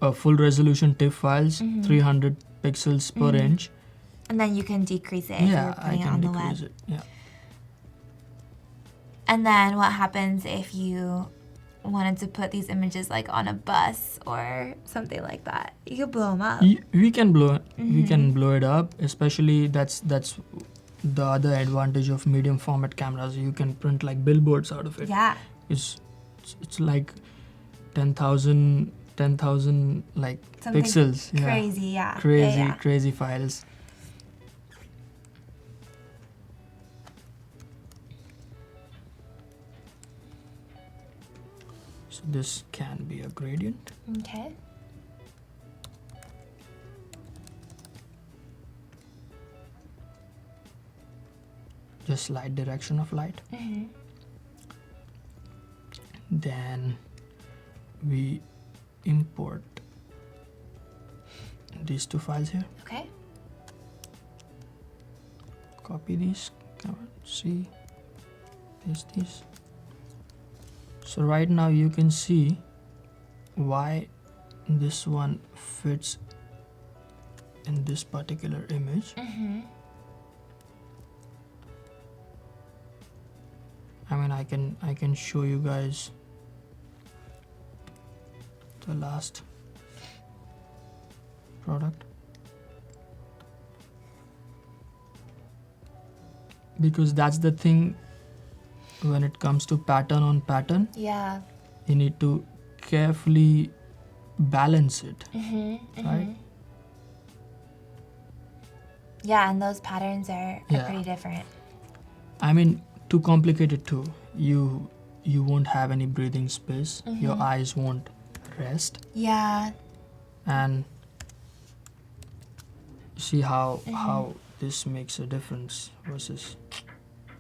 a full resolution TIFF files, 300 pixels per inch. And then you can decrease it if Yeah, you're I putting it can on the decrease web. it. Yeah. And then what happens if you wanted to put these images like on a bus or something like that? You could blow them up. We can blow it up, especially that's the other advantage of medium format cameras. You can print like billboards out of it. Yeah. It's like 10,000 like Something pixels. Yeah. crazy, yeah. Crazy, Yeah. crazy files. So this can be a gradient. Okay. Just slight direction of light. Then we import these two files here. Okay. Copy these, C, paste these. So right now you can see why this one fits in this particular image. I mean, I can show you guys the last product, because that's the thing when it comes to pattern on pattern. Yeah. You need to carefully balance it, right? Yeah, and those patterns are Yeah. pretty different. I mean, too complicated too. You won't have any breathing space. Your eyes won't rest, Yeah. and see how this makes a difference versus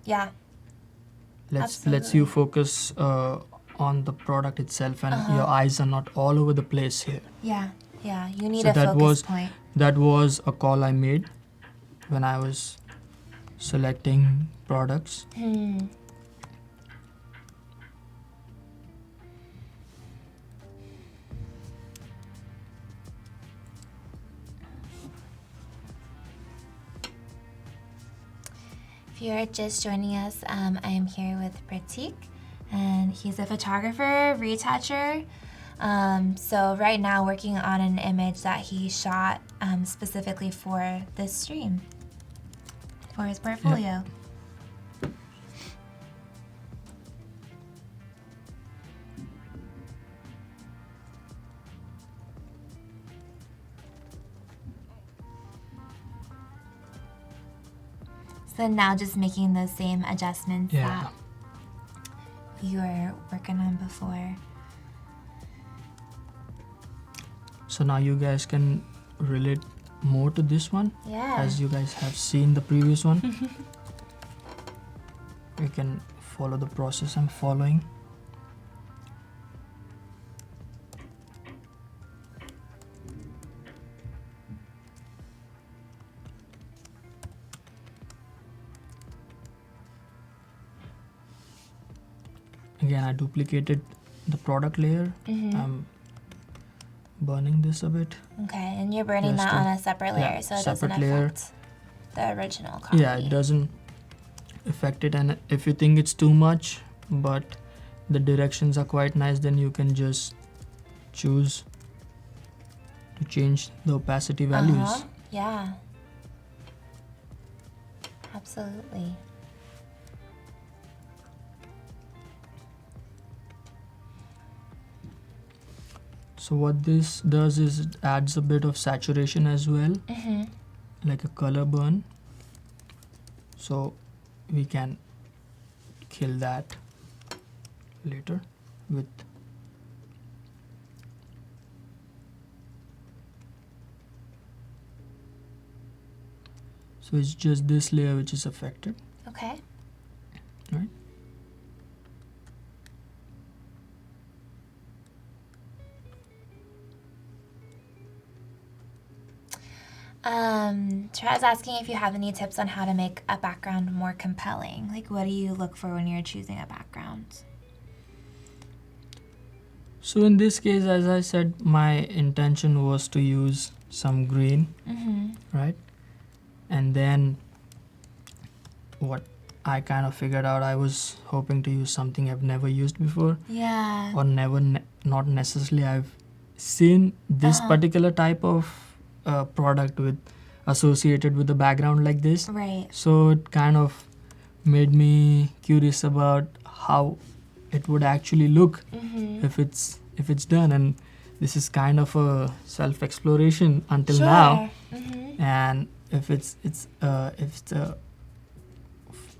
Yeah. lets Absolutely. you focus on the product itself, and your eyes are not all over the place here. Yeah. Yeah. You need So a that focus was- point. That was a call I made when I was selecting products. If you're just joining us, I am here with Pratik, and he's a photographer, retoucher. So right now working on an image that he shot specifically for this stream, for his portfolio. Yep. So now just making those same adjustments that you were working on before. So now you guys can relate more to this one, as you guys have seen the previous one. You can follow the process I'm following. Again, I duplicated the product layer. I'm burning this a bit. Okay, and you're burning that on a separate layer, so it doesn't affect the original copy. Yeah, it doesn't affect it, and if you think it's too much, but the directions are quite nice, then you can just choose to change the opacity values. Yeah. Absolutely. So what this does is it adds a bit of saturation as well, like a color burn. So we can kill that later with so it's just this layer which is affected. Okay. Right. Traz asking if you have any tips on how to make a background more compelling. Like, what do you look for when you're choosing a background? So in this case, as I said, my intention was to use some green, right? And then what I kind of figured out, I was hoping to use something I've never used before. Yeah. Or not necessarily I've seen this particular type of product associated with a background like this. Right. So it kind of made me curious about how it would actually look if it's done, and this is kind of a self-exploration until now. And if it's a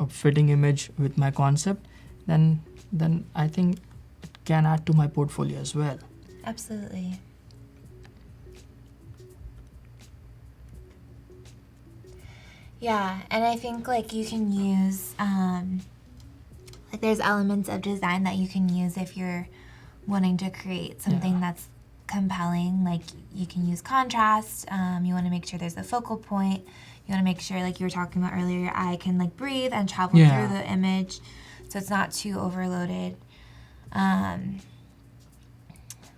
fitting image with my concept, then I think it can add to my portfolio as well. Absolutely. Yeah, and I think like you can use like there's elements of design that you can use if you're wanting to create something that's compelling. Like you can use contrast. You want to make sure there's a focal point. You want to make sure, like you were talking about earlier, your eye can like breathe and travel through the image, so it's not too overloaded.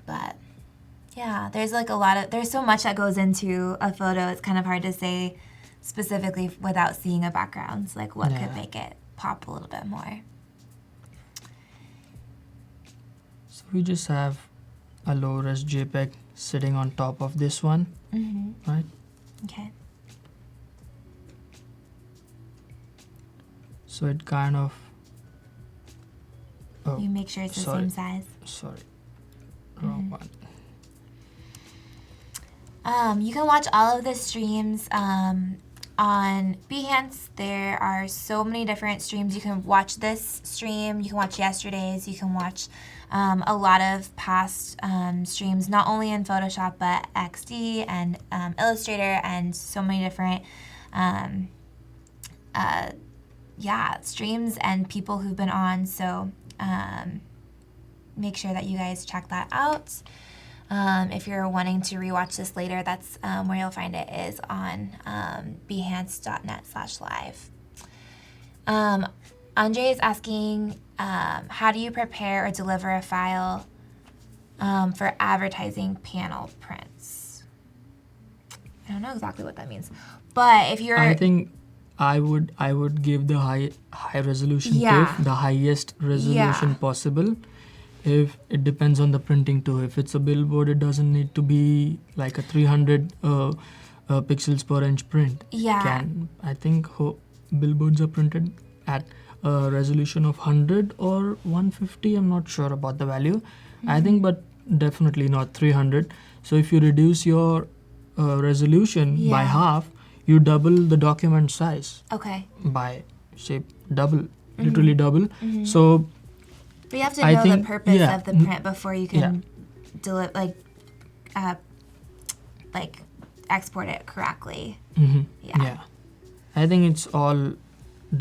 But yeah, there's like there's so much that goes into a photo. It's kind of hard to say specifically without seeing a background, like what could make it pop a little bit more. So we just have a low-res JPEG sitting on top of this one, right? Okay. So it kind of... You make sure it's the same size. Sorry, wrong one. You can watch all of the streams on Behance. There are so many different streams. You can watch this stream, you can watch yesterday's, you can watch a lot of past streams, not only in Photoshop, but XD and Illustrator, and so many different streams and people who've been on. So make sure that you guys check that out. If you're wanting to rewatch this later, that's where you'll find it, is on behance.net/live. Andre is asking, how do you prepare or deliver a file for advertising panel prints? I don't know exactly what that means, but if you're... I think I would give the high resolution Yeah. TIFF, the highest resolution Yeah. possible. If it depends on the printing too. If it's a billboard, it doesn't need to be like a 300 pixels per inch print. Yeah. I think billboards are printed at a resolution of 100 or 150. I'm not sure about the value. I think, but definitely not 300. So if you reduce your resolution by Yeah. half, you double the document size Okay. by, say, double, literally double. Mhm. So But you have to I know the think- purpose yeah. of the print before you can Yeah. like export it correctly. mhm, Yeah. yeah, I think it's all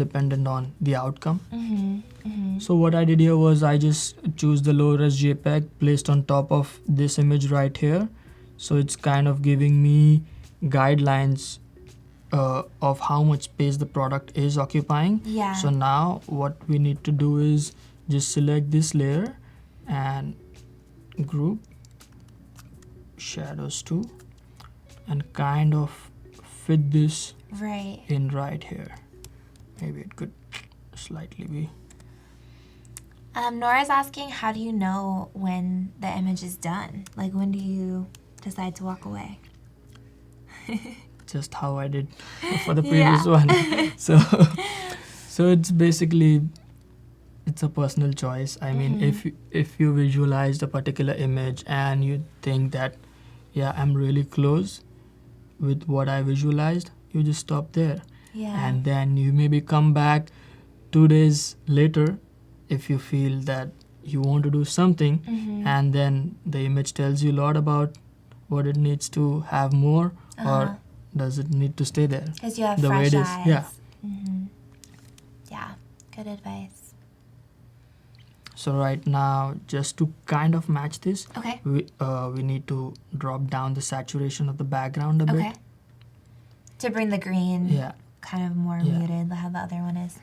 dependent on the outcome. Mm-hmm. Mm-hmm. So what I did here was I just choose the low res JPEG placed on top of this image right here. So it's kind of giving me guidelines of how much space the product is occupying. Yeah. So now what we need to do is just select this layer and group shadows too, and kind of fit this Right. in right here. Maybe it could slightly be. Nora's asking, how do you know when the image is done? Like, when do you decide to walk away? Just how I did for the previous Yeah. one. So it's basically, it's a personal choice. I mean, if you visualized a particular image and you think that, yeah, I'm really close with what I visualized, you just stop there. Yeah. And then you maybe come back 2 days later if you feel that you want to do something, Mhm. and then the image tells you a lot about what it needs to have more, or does it need to stay there? Because you have the way fresh it is. eyes. Yeah. Mm-hmm. Yeah. Good advice. So right now, just to kind of match this, Okay. we need to drop down the saturation of the background a Okay. bit. To bring the green Yeah. kind of more Yeah. muted, how the other one is.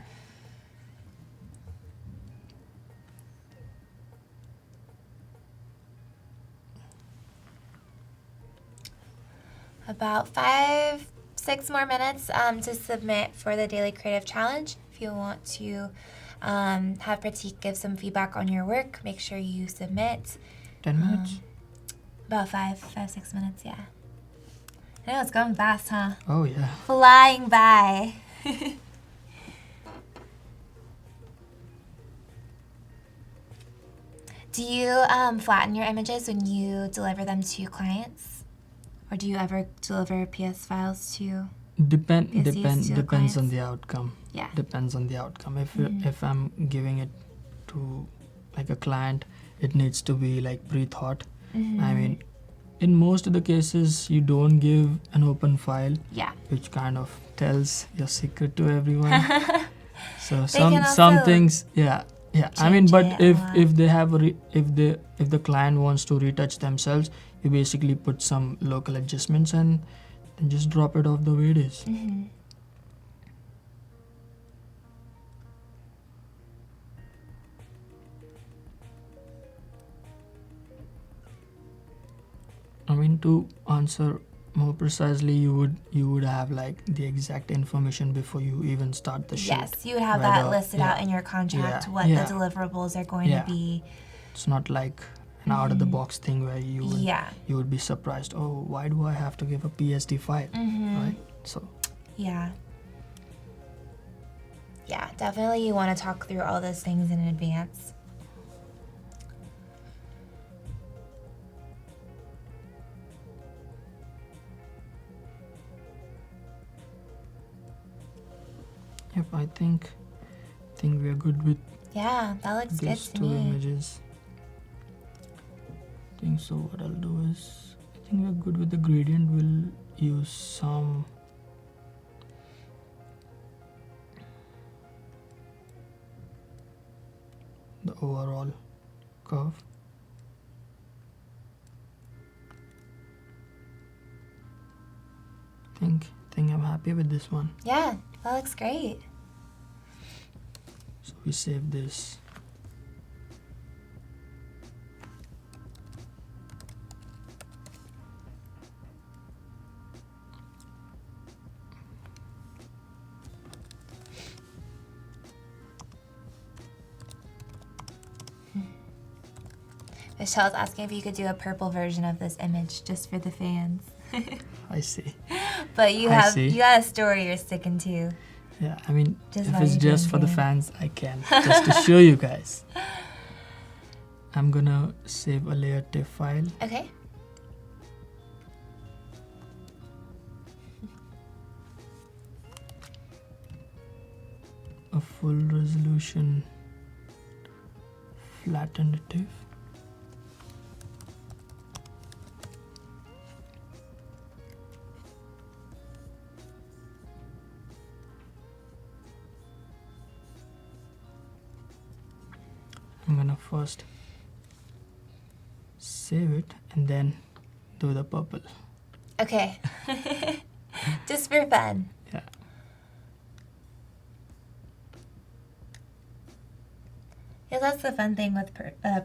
About 5-6 more minutes to submit for the Daily Creative Challenge. If you want to have Pratik give some feedback on your work, make sure you submit. 10 minutes? About 5-6 minutes, yeah. I know it's going fast, huh? Oh, yeah. Flying by. Do you flatten your images when you deliver them to clients? Or do you ever deliver PS files to? Depends to the on clients? the outcome. Yeah. Depends on the outcome. Mhm. If I'm giving it to like a client, it needs to be like pre-thought. Mhm. I mean, in most of the cases, you don't give an open file, Yeah. which kind of tells your secret to everyone. So They some can also things, yeah. I mean, change but it a lot. if they have if the client wants to retouch themselves, you basically put some local adjustments and then just drop it off the way it is. Mhm. I mean, to answer more precisely, you would have like the exact information before you even start the shoot. Yes, you would have that Whether- listed out in your contract, Yeah, what yeah. the deliverables are going Yeah. to be. It's not like an out of the box thing where Yeah. you would be surprised. Oh, why do I have to give a PSD file? Mhm. Right? So Yeah. Yeah, definitely you want to talk through all those things in advance. yep, I think we are good with Yeah, that looks good these to two me. images. I think so. What I'll do is, I think we're good with the gradient. We'll use some the overall curve. Think I'm happy with this one. Yeah, that looks great. So we save this. Michelle's asking if you could do a purple version of this image just for the fans. I see. But you got a story you're sticking to. Yeah, I mean, Just if while it's you're just doing for the good. fans, I can. Just to show you guys. I'm gonna save a layer TIFF file. Okay. A full resolution flattened TIFF. I'm gonna first save it and then do the purple. Okay. Just for fun. Yeah. Yeah, that's the fun thing with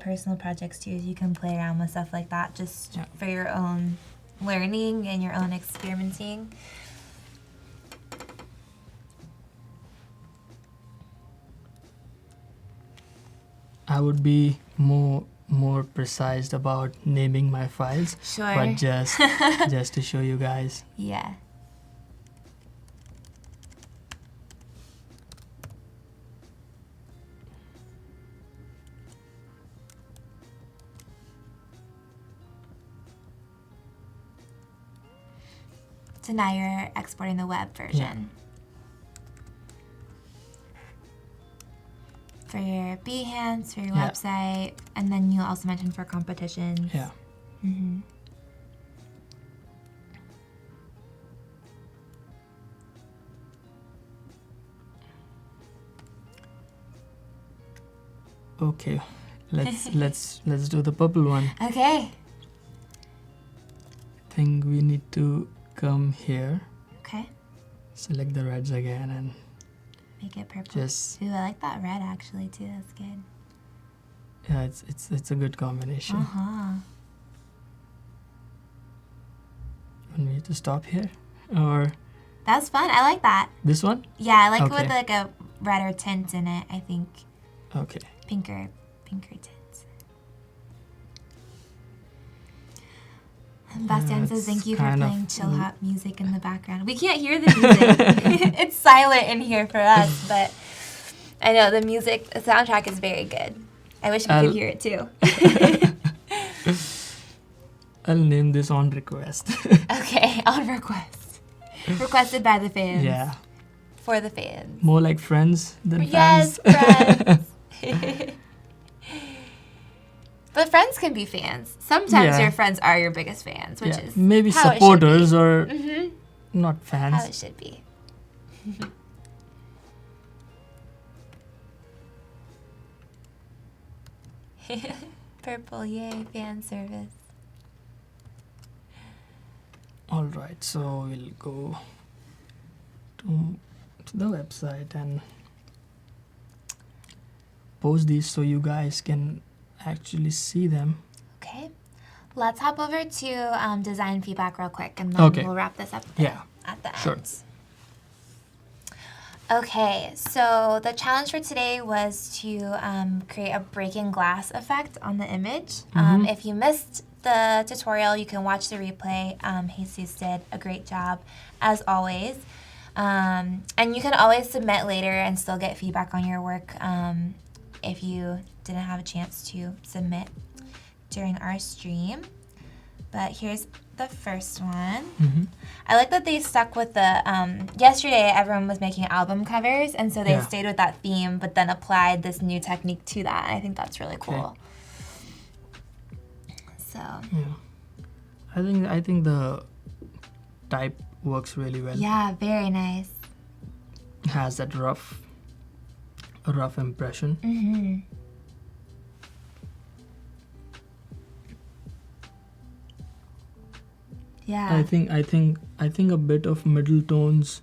personal projects too, is you can play around with stuff like that just Yeah. for your own learning and your own experimenting. I would be more precise about naming my files, Sure. but just to show you guys. Yeah. So now you're exporting the web version. For your Behance, for your Yeah. website, and then you also mentioned for competitions. Yeah. Mm-hmm. Okay. Let's do the purple one. Okay. I think we need to come here, Okay. select the reds again, and Make it purple. just Ooh, I like that red actually too. That's good. yeah, it's a good combination. Uh-huh. Want me to stop here or That's fun. I like that. this one? Yeah, I like it Okay. with like a redder tint in it. I think Okay. pinker tints. And Bastian says, it's "Thank you for kind of playing chill hop music in the background." We can't hear the music. It's silent in here for us, but I know the music, the soundtrack is very good. I wish we I'll- could hear it too. I'll name this on request. Okay, on request. Requested by the fans. Yeah. For the fans. More like friends than Yes, fans. friends. But friends can be fans. Sometimes Yeah. your friends are your biggest fans, which Yeah, is maybe how it should supporters be. or Mhm. not How fans. it should be. Purple, yay, fan service. All right, so we'll go to the website and post these so you guys can actually see them. Okay. Let's hop over to design feedback real quick, and then Okay. we'll wrap this up Yeah, at the sure. end. Okay, so the challenge for today was to create a breaking glass effect on the image. Mhm. If you missed the tutorial, you can watch the replay. Jesus did a great job, as always. And you can always submit later and still get feedback on your work if you didn't have a chance to submit during our stream. But here's the first one. Mhm. I like that they stuck with the, yesterday everyone was making album covers, and so they Yeah. stayed with that theme, but then applied this new technique to that. I think that's really cool. So, Yeah, I think the type works really well. yeah, very nice. Has that rough impression. Mm-hmm. Yeah. I think a bit of middle tones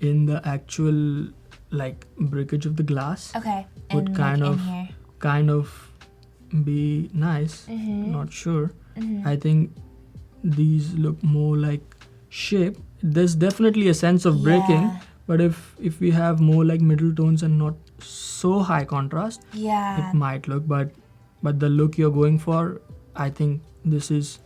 in the actual like breakage of the glass Okay. would And kind like of- in here. kind of be nice. Mm-hmm. Not sure. Mm-hmm. I think these look more like shape. There's definitely a sense of breaking, Yeah. but if we have more like middle tones and not so high contrast, Yeah. it might look. But but the look you're going for, I think this is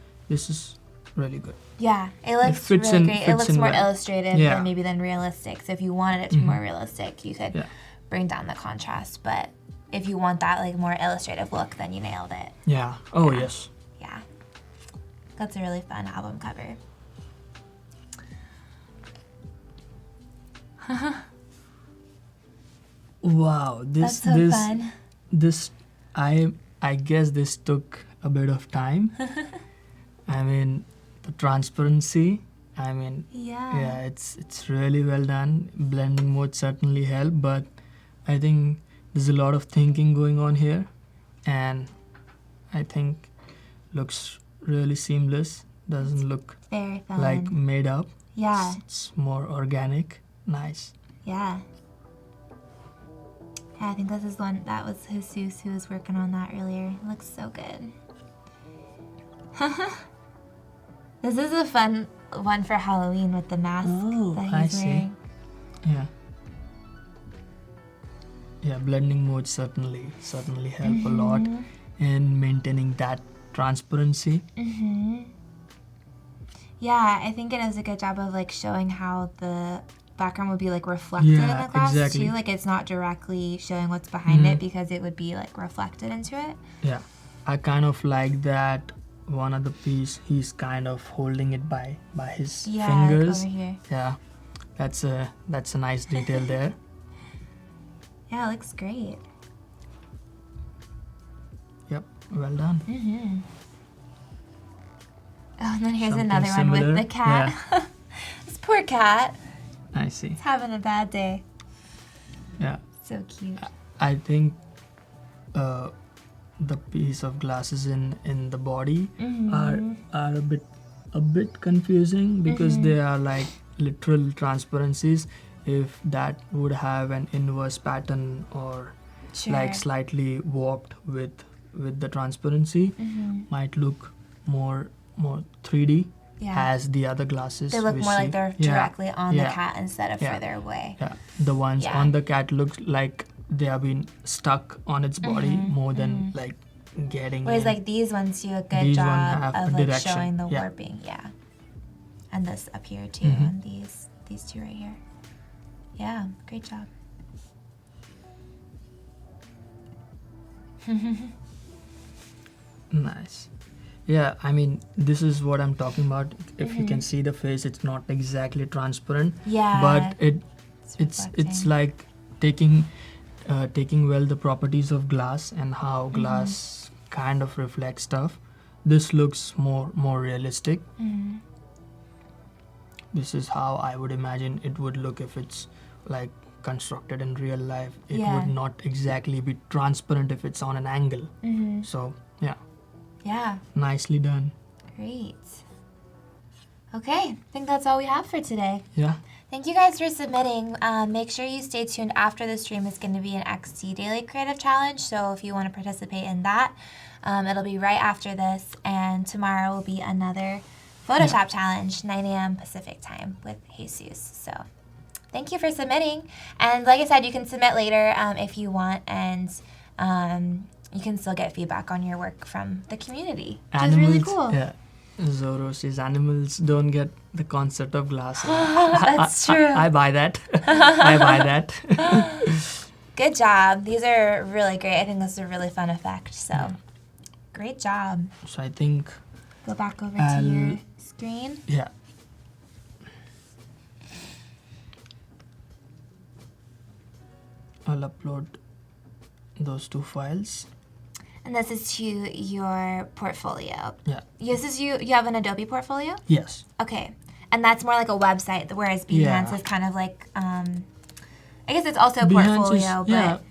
really good. Yeah, it looks fits really in- great. It fits looks in more well. illustrative Yeah. than maybe than realistic. So if you wanted it to be more realistic, you could Yeah. bring down the contrast. But if you want that like more illustrative look, then you nailed it. Yeah. Oh Yeah. yes. Yeah, that's a really fun album cover. Wow. That's so fun. This I guess this took a bit of time. I mean, the transparency. I mean, yeah, it's really well done. Blending mode certainly helped, but I think there's a lot of thinking going on here, and I think looks really seamless. Doesn't look Very fun. like made up. Yeah, It's more organic. Nice. yeah. Yeah, I think this is one that was Jesus who was working on that earlier. It looks so good. This is a fun one for Halloween with the mask Oh, that I he's see. wearing. Yeah. Yeah, blending mode certainly help a lot in maintaining that transparency. Yeah, I think it does a good job of like showing how the background would be like reflected in Yeah, the glass exactly. too. Like it's not directly showing what's behind it because it would be like reflected into it. Yeah, I kind of like that one of the piece he's kind of holding it by his Yeah, fingers. like over here. Yeah, that's a nice detail there. Yeah, it looks great. Yep, well done. Oh, and then here's Something another one similar. with the cat. This poor cat. I see. It's having a bad day. Yeah, So cute. I think the piece of glasses in the body are a bit confusing because they are like literal transparencies. If that would have an inverse pattern or Sure. like slightly warped with the transparency, might look more 3D Yeah. as the other glasses. They look we more see. like they're Yeah, directly on the yeah, cat instead of yeah. further away. Yeah, the ones Yeah. on the cat look like they have been stuck on its body more than like getting Whereas in. like these ones do a good These one job have of a like direction. showing the Yeah. warping. Yeah. And this up here too, and these two right here. Yeah, great job. Nice. Yeah, I mean, this is what I'm talking about. If you can see the face, it's not exactly transparent, Yeah. but it's reflecting. like taking well the properties of glass and how glass kind of reflects stuff. This looks more realistic. This is how I would imagine it would look if it's like constructed in real life. It Yeah. would not exactly be transparent if it's on an angle. So yeah, Yeah, nicely done. great. Okay, I think that's all we have for today. Yeah. Thank you guys for submitting. Make sure you stay tuned. After the stream is going to be an XT Daily Creative Challenge. So if you want to participate in that, it'll be right after this. And tomorrow will be another Photoshop challenge, 9 a.m. Pacific time with Jesus. So thank you for submitting. And like I said, you can submit later if you want. And you can still get feedback on your work from the community, which is really cool. Yeah. Zoro says animals don't get the concept of glass. That's true. I buy that. I buy that. Good job. These are really great. I think this is a really fun effect. So, great job. So I think, Go back over to your screen. yeah. I'll upload those two files. And this is to your portfolio. Yeah. This is you have an Adobe portfolio? Yes. Okay. And that's more like a website, whereas Behance Yeah. is kind of like, I guess it's also a Behance portfolio, is, yeah, but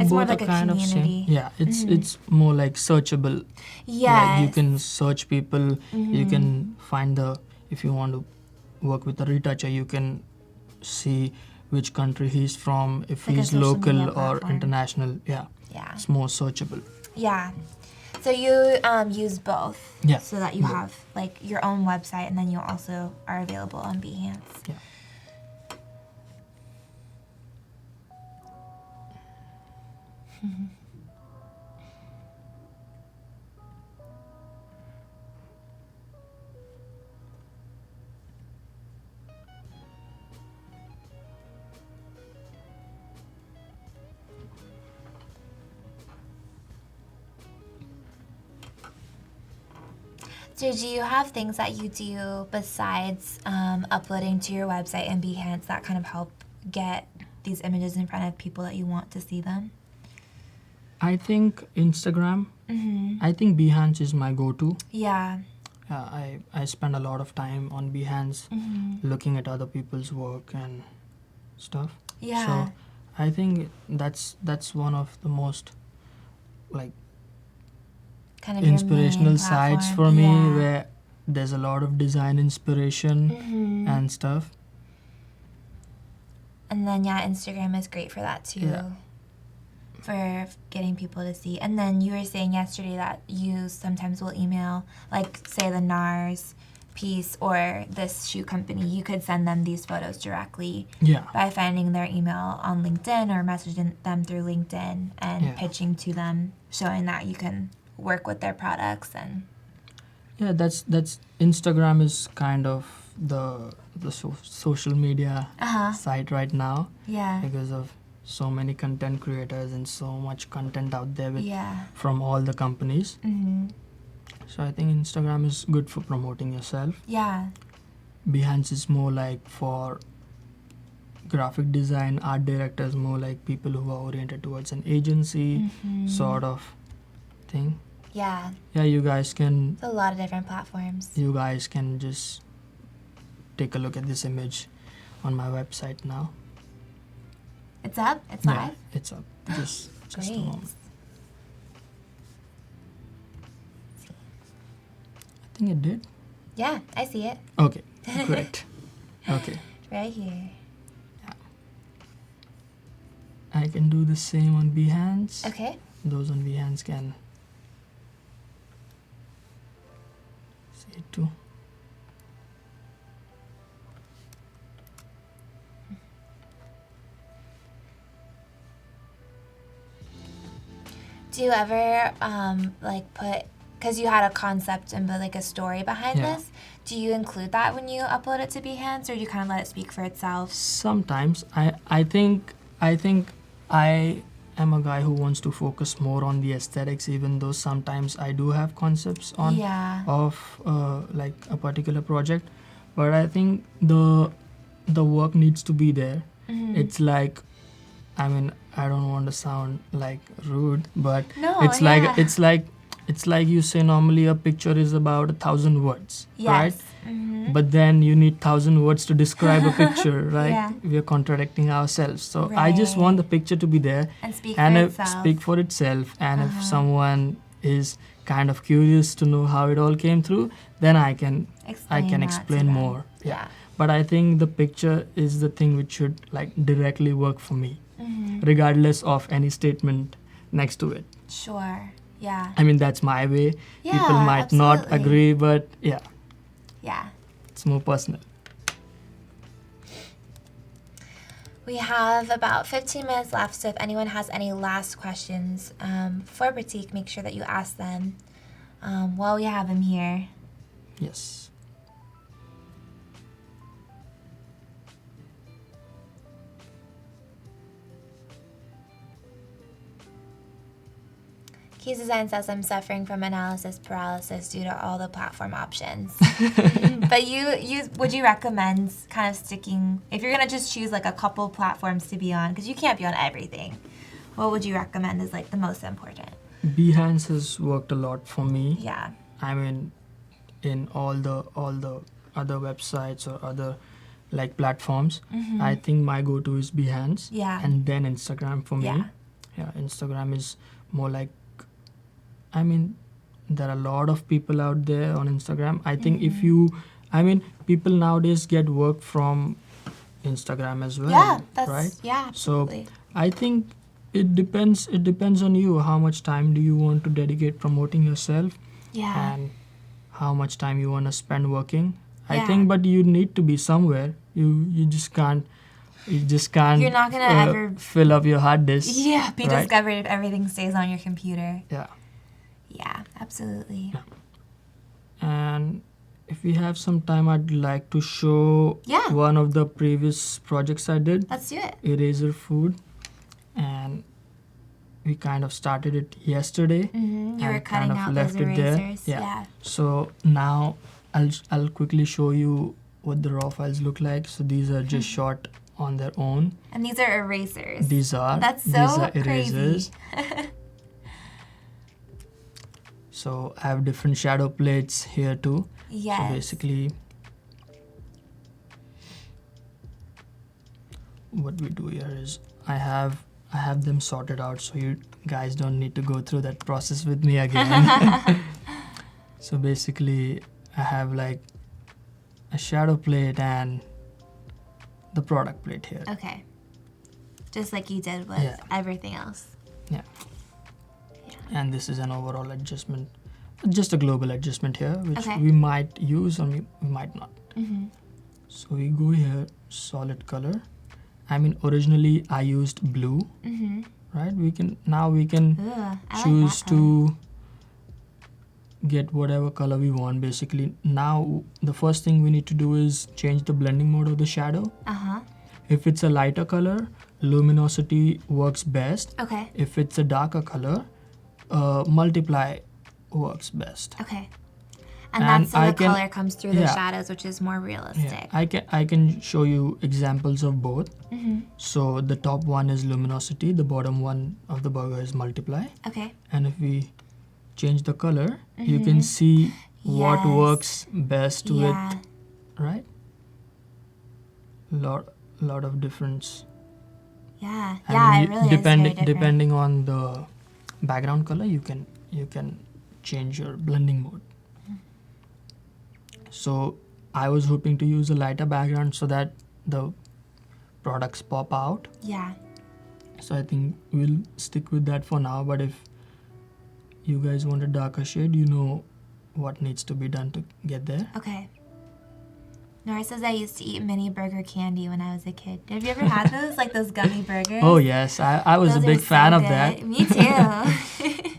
it's more both like are a kind of community. same. Yeah, it's more like searchable. Yes. Like you can search people. You can find if you want to work with a retoucher, you can see which country he's from, if Like a he's social local media or platform. international. Yeah, Yeah. it's more searchable. Yeah. So you use both. Yeah. So that you have like your own website, and then you also are available on Behance. Yeah. So do you have things that you do besides uploading to your website and Behance that kind of help get these images in front of people that you want to see them? I think Instagram. Mm-hmm. I think Behance is my go-to. Yeah. I spend a lot of time on Behance Mm-hmm. looking at other people's work and stuff. Yeah. So I think that's one of the most like Kind of your inspirational main sites platform. for me, Yeah. where there's a lot of design inspiration Mm-hmm. and stuff. And then Instagram is great for that too. Yeah. For getting people to see. And then you were saying yesterday that you sometimes will email, like say the NARS piece or this shoe company, you could send them these photos directly Yeah. by finding their email on LinkedIn or messaging them through LinkedIn and Yeah. pitching to them, showing that you can work with their products. And Yeah, that's Instagram is kind of the social media site right now yeah. because of so many content creators and so much content out there Yeah. from all the companies. Mm-hmm. So I think Instagram is good for promoting yourself. Yeah. Behance is more like for graphic design, art directors, more like people who are oriented towards an agency Mm-hmm. sort of thing. Yeah. Yeah, you guys can It's a lot of different platforms. just take a look at this image on my website now. It's up? It's Yeah, live? it's up. Just a Great. moment. I think it did. Yeah, I see it. Okay, great. Okay, Right here. I can do the same on Behance. Okay. Those on Behance can see it too. Do you ever like put, because you had a concept and like a story behind Yeah. this, do you include that when you upload it to Behance, or do you kind of let it speak for itself? Sometimes I think I am a guy who wants to focus more on the aesthetics, even though sometimes I do have concepts on Yeah. of like a particular project, but I think the work needs to be there. Mhm. It's like, I mean, I don't want to sound like rude, but No, it's yeah. it's like you say normally a picture is about 1,000 words, right? Yes. Mhm. But then you need 1,000 words to describe a picture, right? Yeah. We are contradicting ourselves. So I just want the picture to be there And speak and for if itself. speak for itself. And Uh-huh. if someone is kind of curious to know how it all came through, then I can Explain that to explain them. more. Yeah. But I think the picture is the thing which should like directly work for me, Mhm. regardless of any statement next to it. Sure. Yeah. I mean, that's my way. Yeah. People might not absolutely. agree, but yeah, Yeah. it's more personal. We have about 15 minutes left, so if anyone has any last questions for Pratik, make sure that you ask them while we have him here. Yes. Keys Design says I'm suffering from analysis paralysis due to all the platform options. But you would you recommend kind of sticking, if you're gonna just choose like a couple platforms to be on, because you can't be on everything, what would you recommend is like the most important? Behance has worked a lot for me. Yeah. I mean, in all the other websites or other like platforms, Mhm. I think my go-to is Behance. Yeah. And then Instagram for me. Yeah. Yeah, Instagram is more like, I mean, there are a lot of people out there on Instagram. I think if you, I mean, people nowadays get work from Instagram as well, Yeah, that's right? yeah, absolutely. I think it depends on you. How much time do you want to dedicate promoting yourself, Yeah. and how much time you want to spend working. I Yeah. think, but you need to be somewhere. You just can't You're not gonna ever fill up your hard disk. yeah, be right? discovered if everything stays on your computer. Yeah. Yeah, absolutely. And if we have some time, I'd like to show Yeah. one of the previous projects I did, Let's do it. Eraser Food. And we kind of started it yesterday. Mm-hmm. You were and cutting kind of out left those it there. erasers. Yeah. So now I'll quickly show you what the raw files look like. So these are just shot on their own. And these are erasers. These are That's so these are erasers. crazy. So I have different shadow plates here too. Yes. So basically what we do here is I have them sorted out so you guys don't need to go through that process with me again. So basically I have like a shadow plate and the product plate here. Okay. Just like you did with everything else. Yeah. And this is an overall adjustment, just a global adjustment here, which we might use or we might not. Mm-hmm. So we go here, solid color. I mean, originally I used blue, right? We can choose to get whatever color we want. Basically, now the first thing we need to do is change the blending mode of the shadow. If it's a lighter color, luminosity works best. Okay. If it's a darker color, multiply works best. Okay. And that's so the color comes through the shadows, which is more realistic. Yeah. I can show you examples of both. So the top one is luminosity, the bottom one of the burger is multiply. Okay. And if we change the color, you can see what works best with, right? Lot of difference. Yeah. And Yeah, it really is very different. Depending on the background color, you can change your blending mode. So I was hoping to use a lighter background so that the products pop out. Yeah. So I think we'll stick with that for now, but if you guys want a darker shade, you know what needs to be done to get there. Okay. Nora says I used to eat mini burger candy when I was a kid. Have you ever had those? Like those gummy burgers? Oh yes, I was Those a big are fan so of good. that. Me too.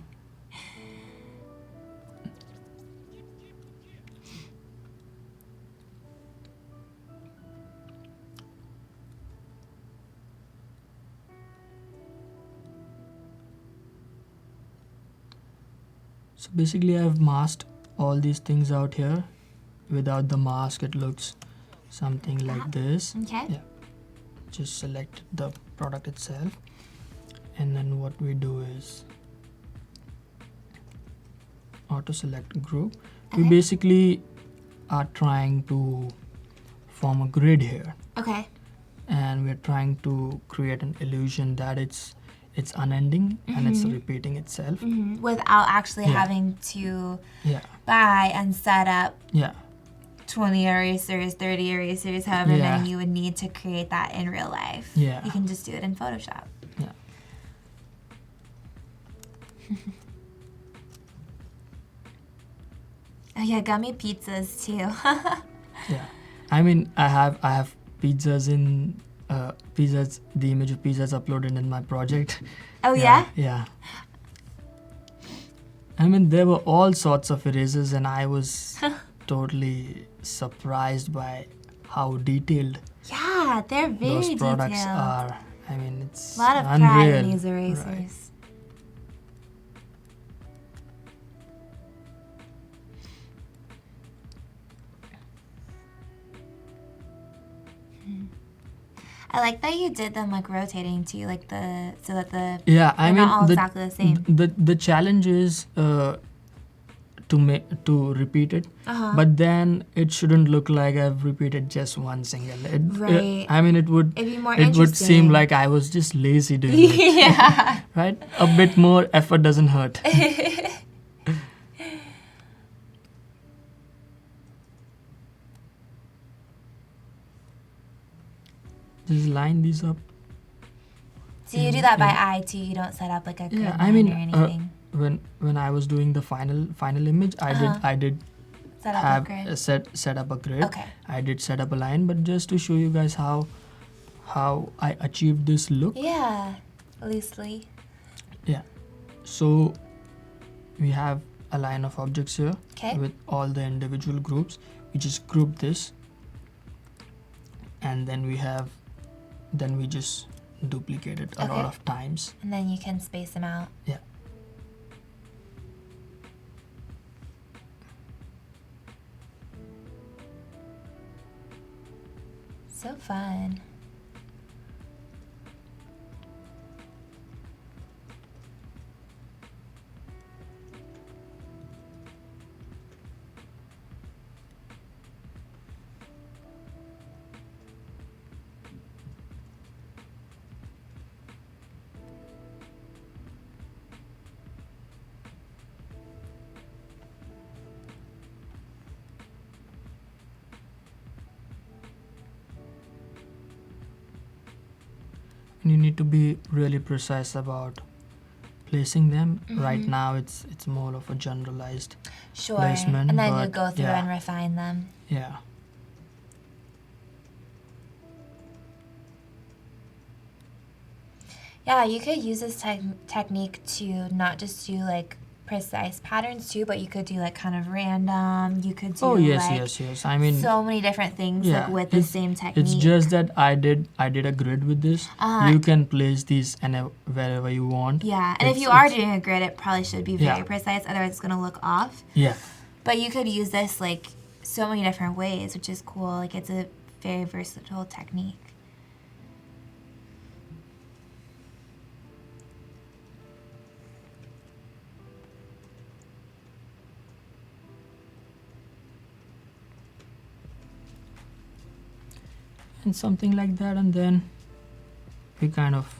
So basically I've masked all these things out here. Without the mask it looks something like this. Okay. Yeah. Just select the product itself, and then what we do is auto select group. We basically are trying to form a grid here. Okay. And we're trying to create an illusion that it's unending and it's repeating itself. Without actually having to buy and set up 20 erasers, 30 erasers, however many you would need to create that in real life. Yeah. You can just do it in Photoshop. Yeah. Oh yeah, gummy pizzas too. Yeah. I mean, I have pizzas in the image of pizzas uploaded in my project. Oh yeah? Yeah. I mean, there were all sorts of erasers and I was totally surprised by how detailed Yeah, they're very those products detailed. are. I mean, it's A lot of unreal. pride in these erasers. Right. I like that you did them like rotating too, like so that the I mean, not all exactly the same. The challenge is to repeat it, but then it shouldn't look like I've repeated just one single. Right. I mean, it would seem like I was just lazy doing it. Yeah. Right? A bit more effort doesn't hurt. Just line these up. So you do that by eye too. You don't set up like a grid line or anything. When I was doing the final image, I did set up a grid. Okay. I did set up a line, but just to show you guys how I achieved this look. Yeah, loosely. Yeah. So we have a line of objects here with all the individual groups. We just group this, and then we just duplicate it a lot of times. And then you can space them out. Yeah. So fun. You need to be really precise about placing them. Mm-hmm. Right now it's more of a generalized Sure. placement, And then you but go through yeah. and refine them. Yeah. Yeah, you could use this technique to not just do like precise patterns too, but you could do like kind of random. You could do yes. I mean, so many different things yeah, like with the same technique. it's just that I did a grid with this. You can place these wherever you want. Yeah, and if you are doing a grid, it probably should be very Yeah. precise. Otherwise, it's gonna look off. Yeah. But you could use this like so many different ways, which is cool. Like it's a very versatile technique. And something like that, and then we kind of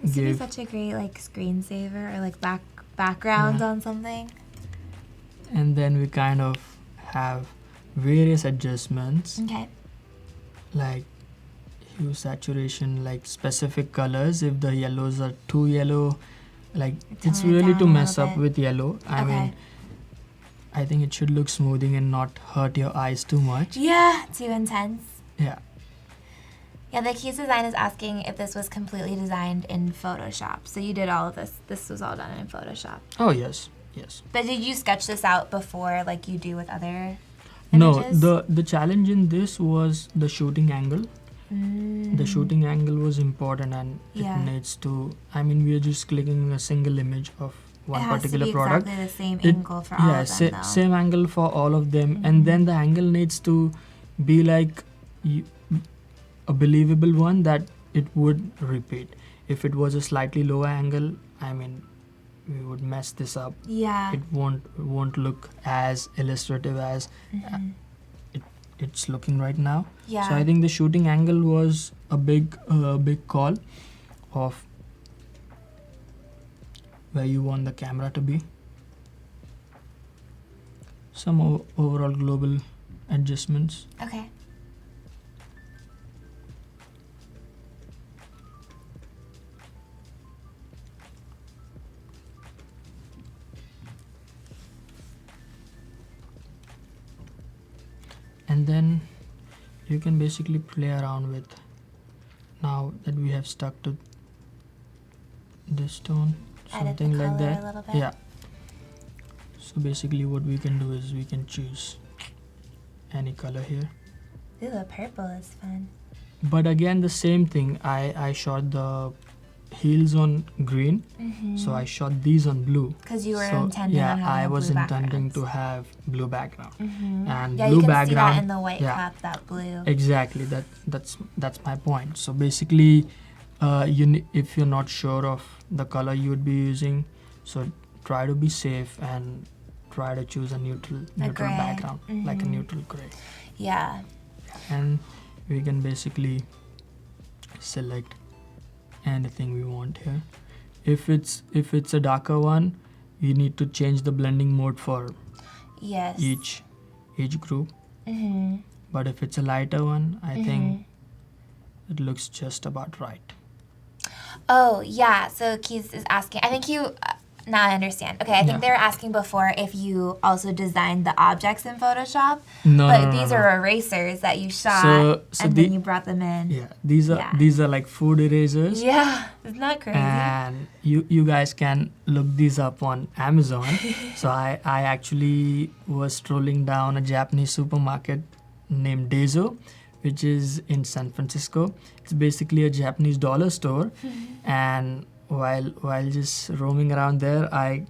This would be give, such a great like screensaver or like backgrounds on something. and then we kind of have various adjustments Okay. like hue saturation, like specific colors. If the yellows are too yellow, like it's Tone it really down to a mess little up bit. with yellow. I mean, I think it should look smoothing and not hurt your eyes too much. Yeah, too intense. Yeah. Yeah, the Keys Design is asking if this was completely designed in Photoshop. So you did all of this. This was all done in Photoshop. Oh yes. But did you sketch this out before like you do with other No, images? the challenge in this was the shooting angle. The shooting angle was important, and Yeah. it needs to. I mean, we are just clicking a single image of one it has particular to be product. exactly the same It- angle for all of them, though. Same angle for all of them, and then the angle needs to be like a believable one that it would repeat. If it was a slightly lower angle, I mean, we would mess this up. Yeah. It won't look as illustrative as it's looking right now. Yeah. So I think the shooting angle was a big call of where you want the camera to be. Some overall global adjustments. Okay. And then you can basically play around with, now that we have stuck to this tone, Edit something the like color that. a little bit. Yeah. So basically what we can do is we can choose any color here. Ooh, the purple is fun. But again, the same thing. I shot the heels on green, so I shot these on blue. Because you were So intending on having I a was blue intending background. to have blue background. And Yeah, blue you can background. see that in the white yeah. cup, that blue. Exactly. That's my point. So basically, if you're not sure of the color you would be using, so try to be safe and try to choose a neutral gray. background, like a neutral gray. Yeah. And we can basically select anything we want here. If it's a darker one, you need to change the blending mode for Yes. each group. But if it's a lighter one, I think it looks just about right. Oh, yeah. So Keys is asking, I think you, now I understand. Okay, I think they were asking before if you also designed the objects in Photoshop. No, But no, these no. are erasers that you shot So and then you brought them in. Yeah, these are like food erasers. Yeah, isn't that crazy? And you guys can look these up on Amazon. So I actually was strolling down a Japanese supermarket named Daiso, which is in San Francisco. It's basically a Japanese dollar store. And while just roaming around there, I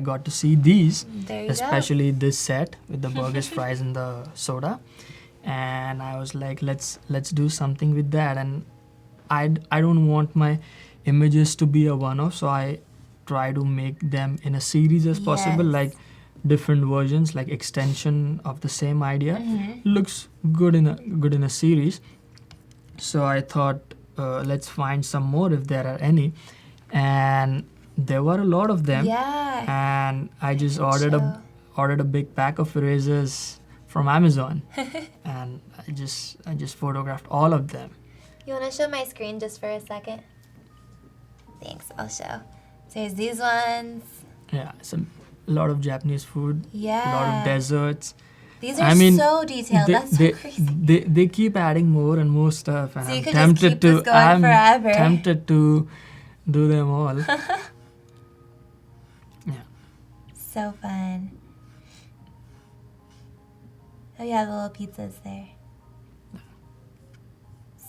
got to see these, There you especially this set with the burgers, fries, and the soda. And I was like, let's do something with that. And I don't want my images to be a one-off, so I try to make them in a series as possible, Yes. like different versions, like extension of the same idea. Mm-hmm. Looks good in a series. So I thought, let's find some more if there are any, and there were a lot of them. Yeah. And I just can ordered a big pack of erasers from Amazon, and I just photographed all of them. You want to show my screen just for a second? Thanks, I'll show. So here's these ones. Yeah, it's a lot of Japanese food, Yeah. a lot of desserts. These are I mean, so detailed. That's so they, crazy. they keep adding more and more stuff, and So you I'm could just keep tempted this to going I'm forever. tempted to do them all. Yeah. So fun. Oh yeah, the little pizzas there.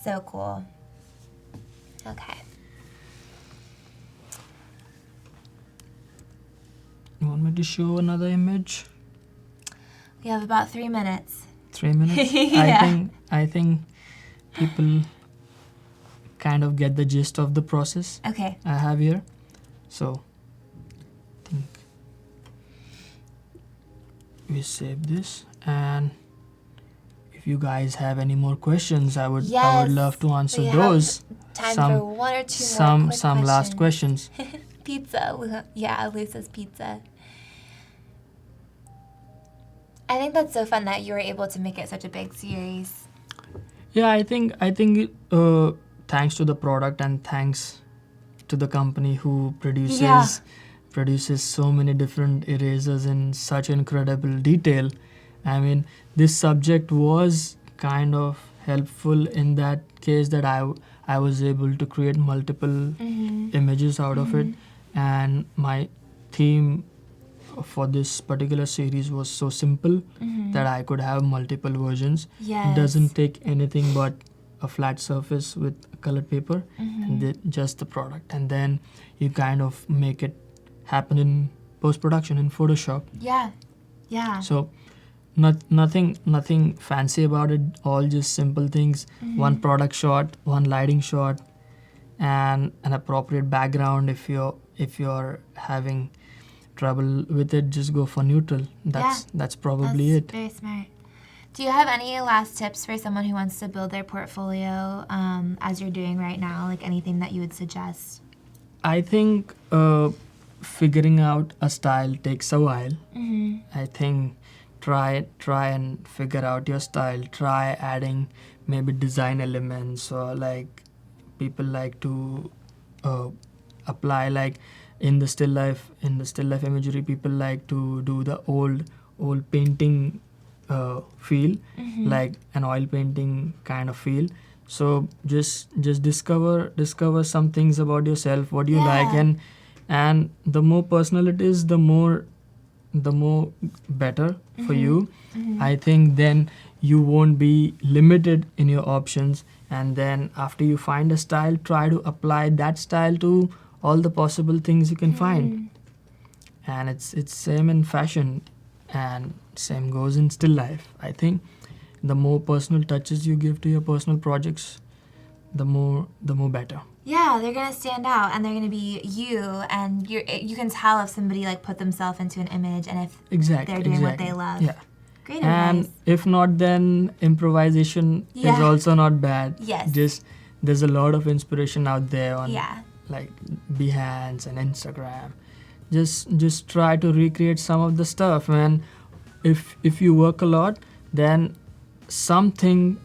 So cool. Okay. You want me to show another image? We have about 3 minutes. 3 minutes? Yeah. I think people kind of get the gist of the process Okay. I have here. So I think we save this, and if you guys have any more questions, I would Yes, love to answer we have those. Time Some- for one or two more quick Some last questions. Pizza. Yeah, Lisa's pizza. I think that's so fun that you were able to make it such a big series. Yeah, I think thanks to the product and thanks to the company who produces so many different erasers in such incredible detail. I mean, this subject was kind of helpful in that case that I was able to create multiple images out of it, and my theme for this particular series was so simple that I could have multiple versions. Yes. Doesn't take anything but a flat surface with colored paper and just the product, and then you kind of make it happen in post-production in Photoshop. Yeah. Yeah. So nothing fancy about it, all just simple things. One product shot, one lighting shot, and an appropriate background. If you're having trouble with it, just go for neutral. That's probably That's it. very smart. Do you have any last tips for someone who wants to build their portfolio as you're doing right now? Like anything that you would suggest? I think figuring out a style takes a while. I think try and figure out your style. Try adding maybe design elements, or like people like to apply, like in the still life imagery, people like to do the old painting feel, like an oil painting kind of feel. So just discover some things about yourself, what you like, and the more personal it is, the more better for you. I think then you won't be limited in your options, and then after you find a style, try to apply that style to all the possible things you can find. And it's same in fashion, and same goes in still life. I think the more personal touches you give to your personal projects, the more better. Yeah, they're gonna stand out, and they're gonna be you, and you can tell if somebody like put themselves into an image, and if they're doing what they love. Yeah. Great And advice. if not, then improvisation is Yeah. also not bad. Yes. Just there's a lot of inspiration out there on Yeah. like Behance and Instagram. Just try to recreate some of the stuff, and if you work a lot, then something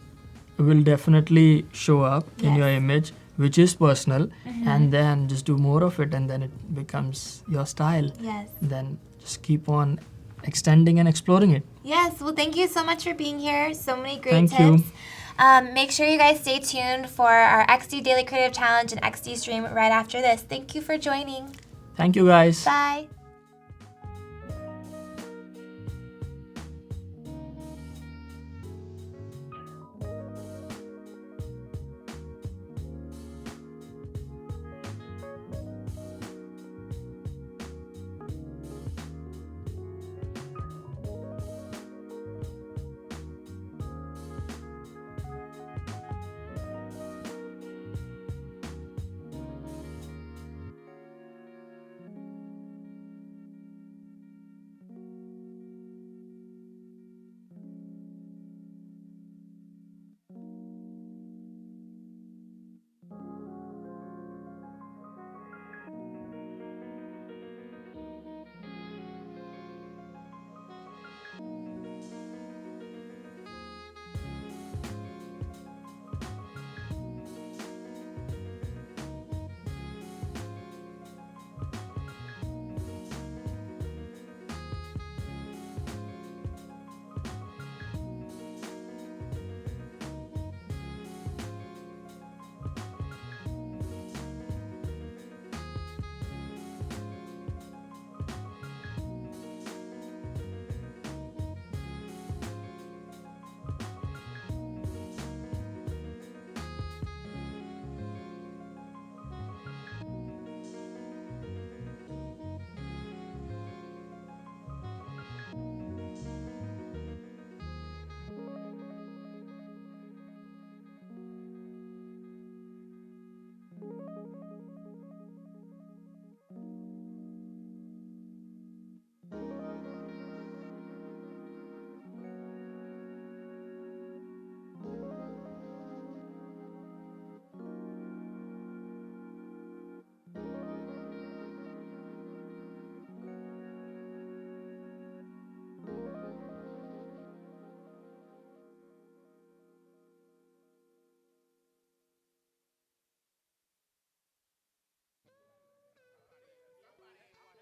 will definitely show up in your image, which is personal, and then just do more of it, and then it becomes your style. Yes. Then just keep on extending and exploring it. Yes. Well, thank you so much for being here. So many great Thank tips. you. Make sure you guys stay tuned for our XD Daily Creative Challenge and XD Stream right after this. Thank you for joining. Thank you, guys. Bye.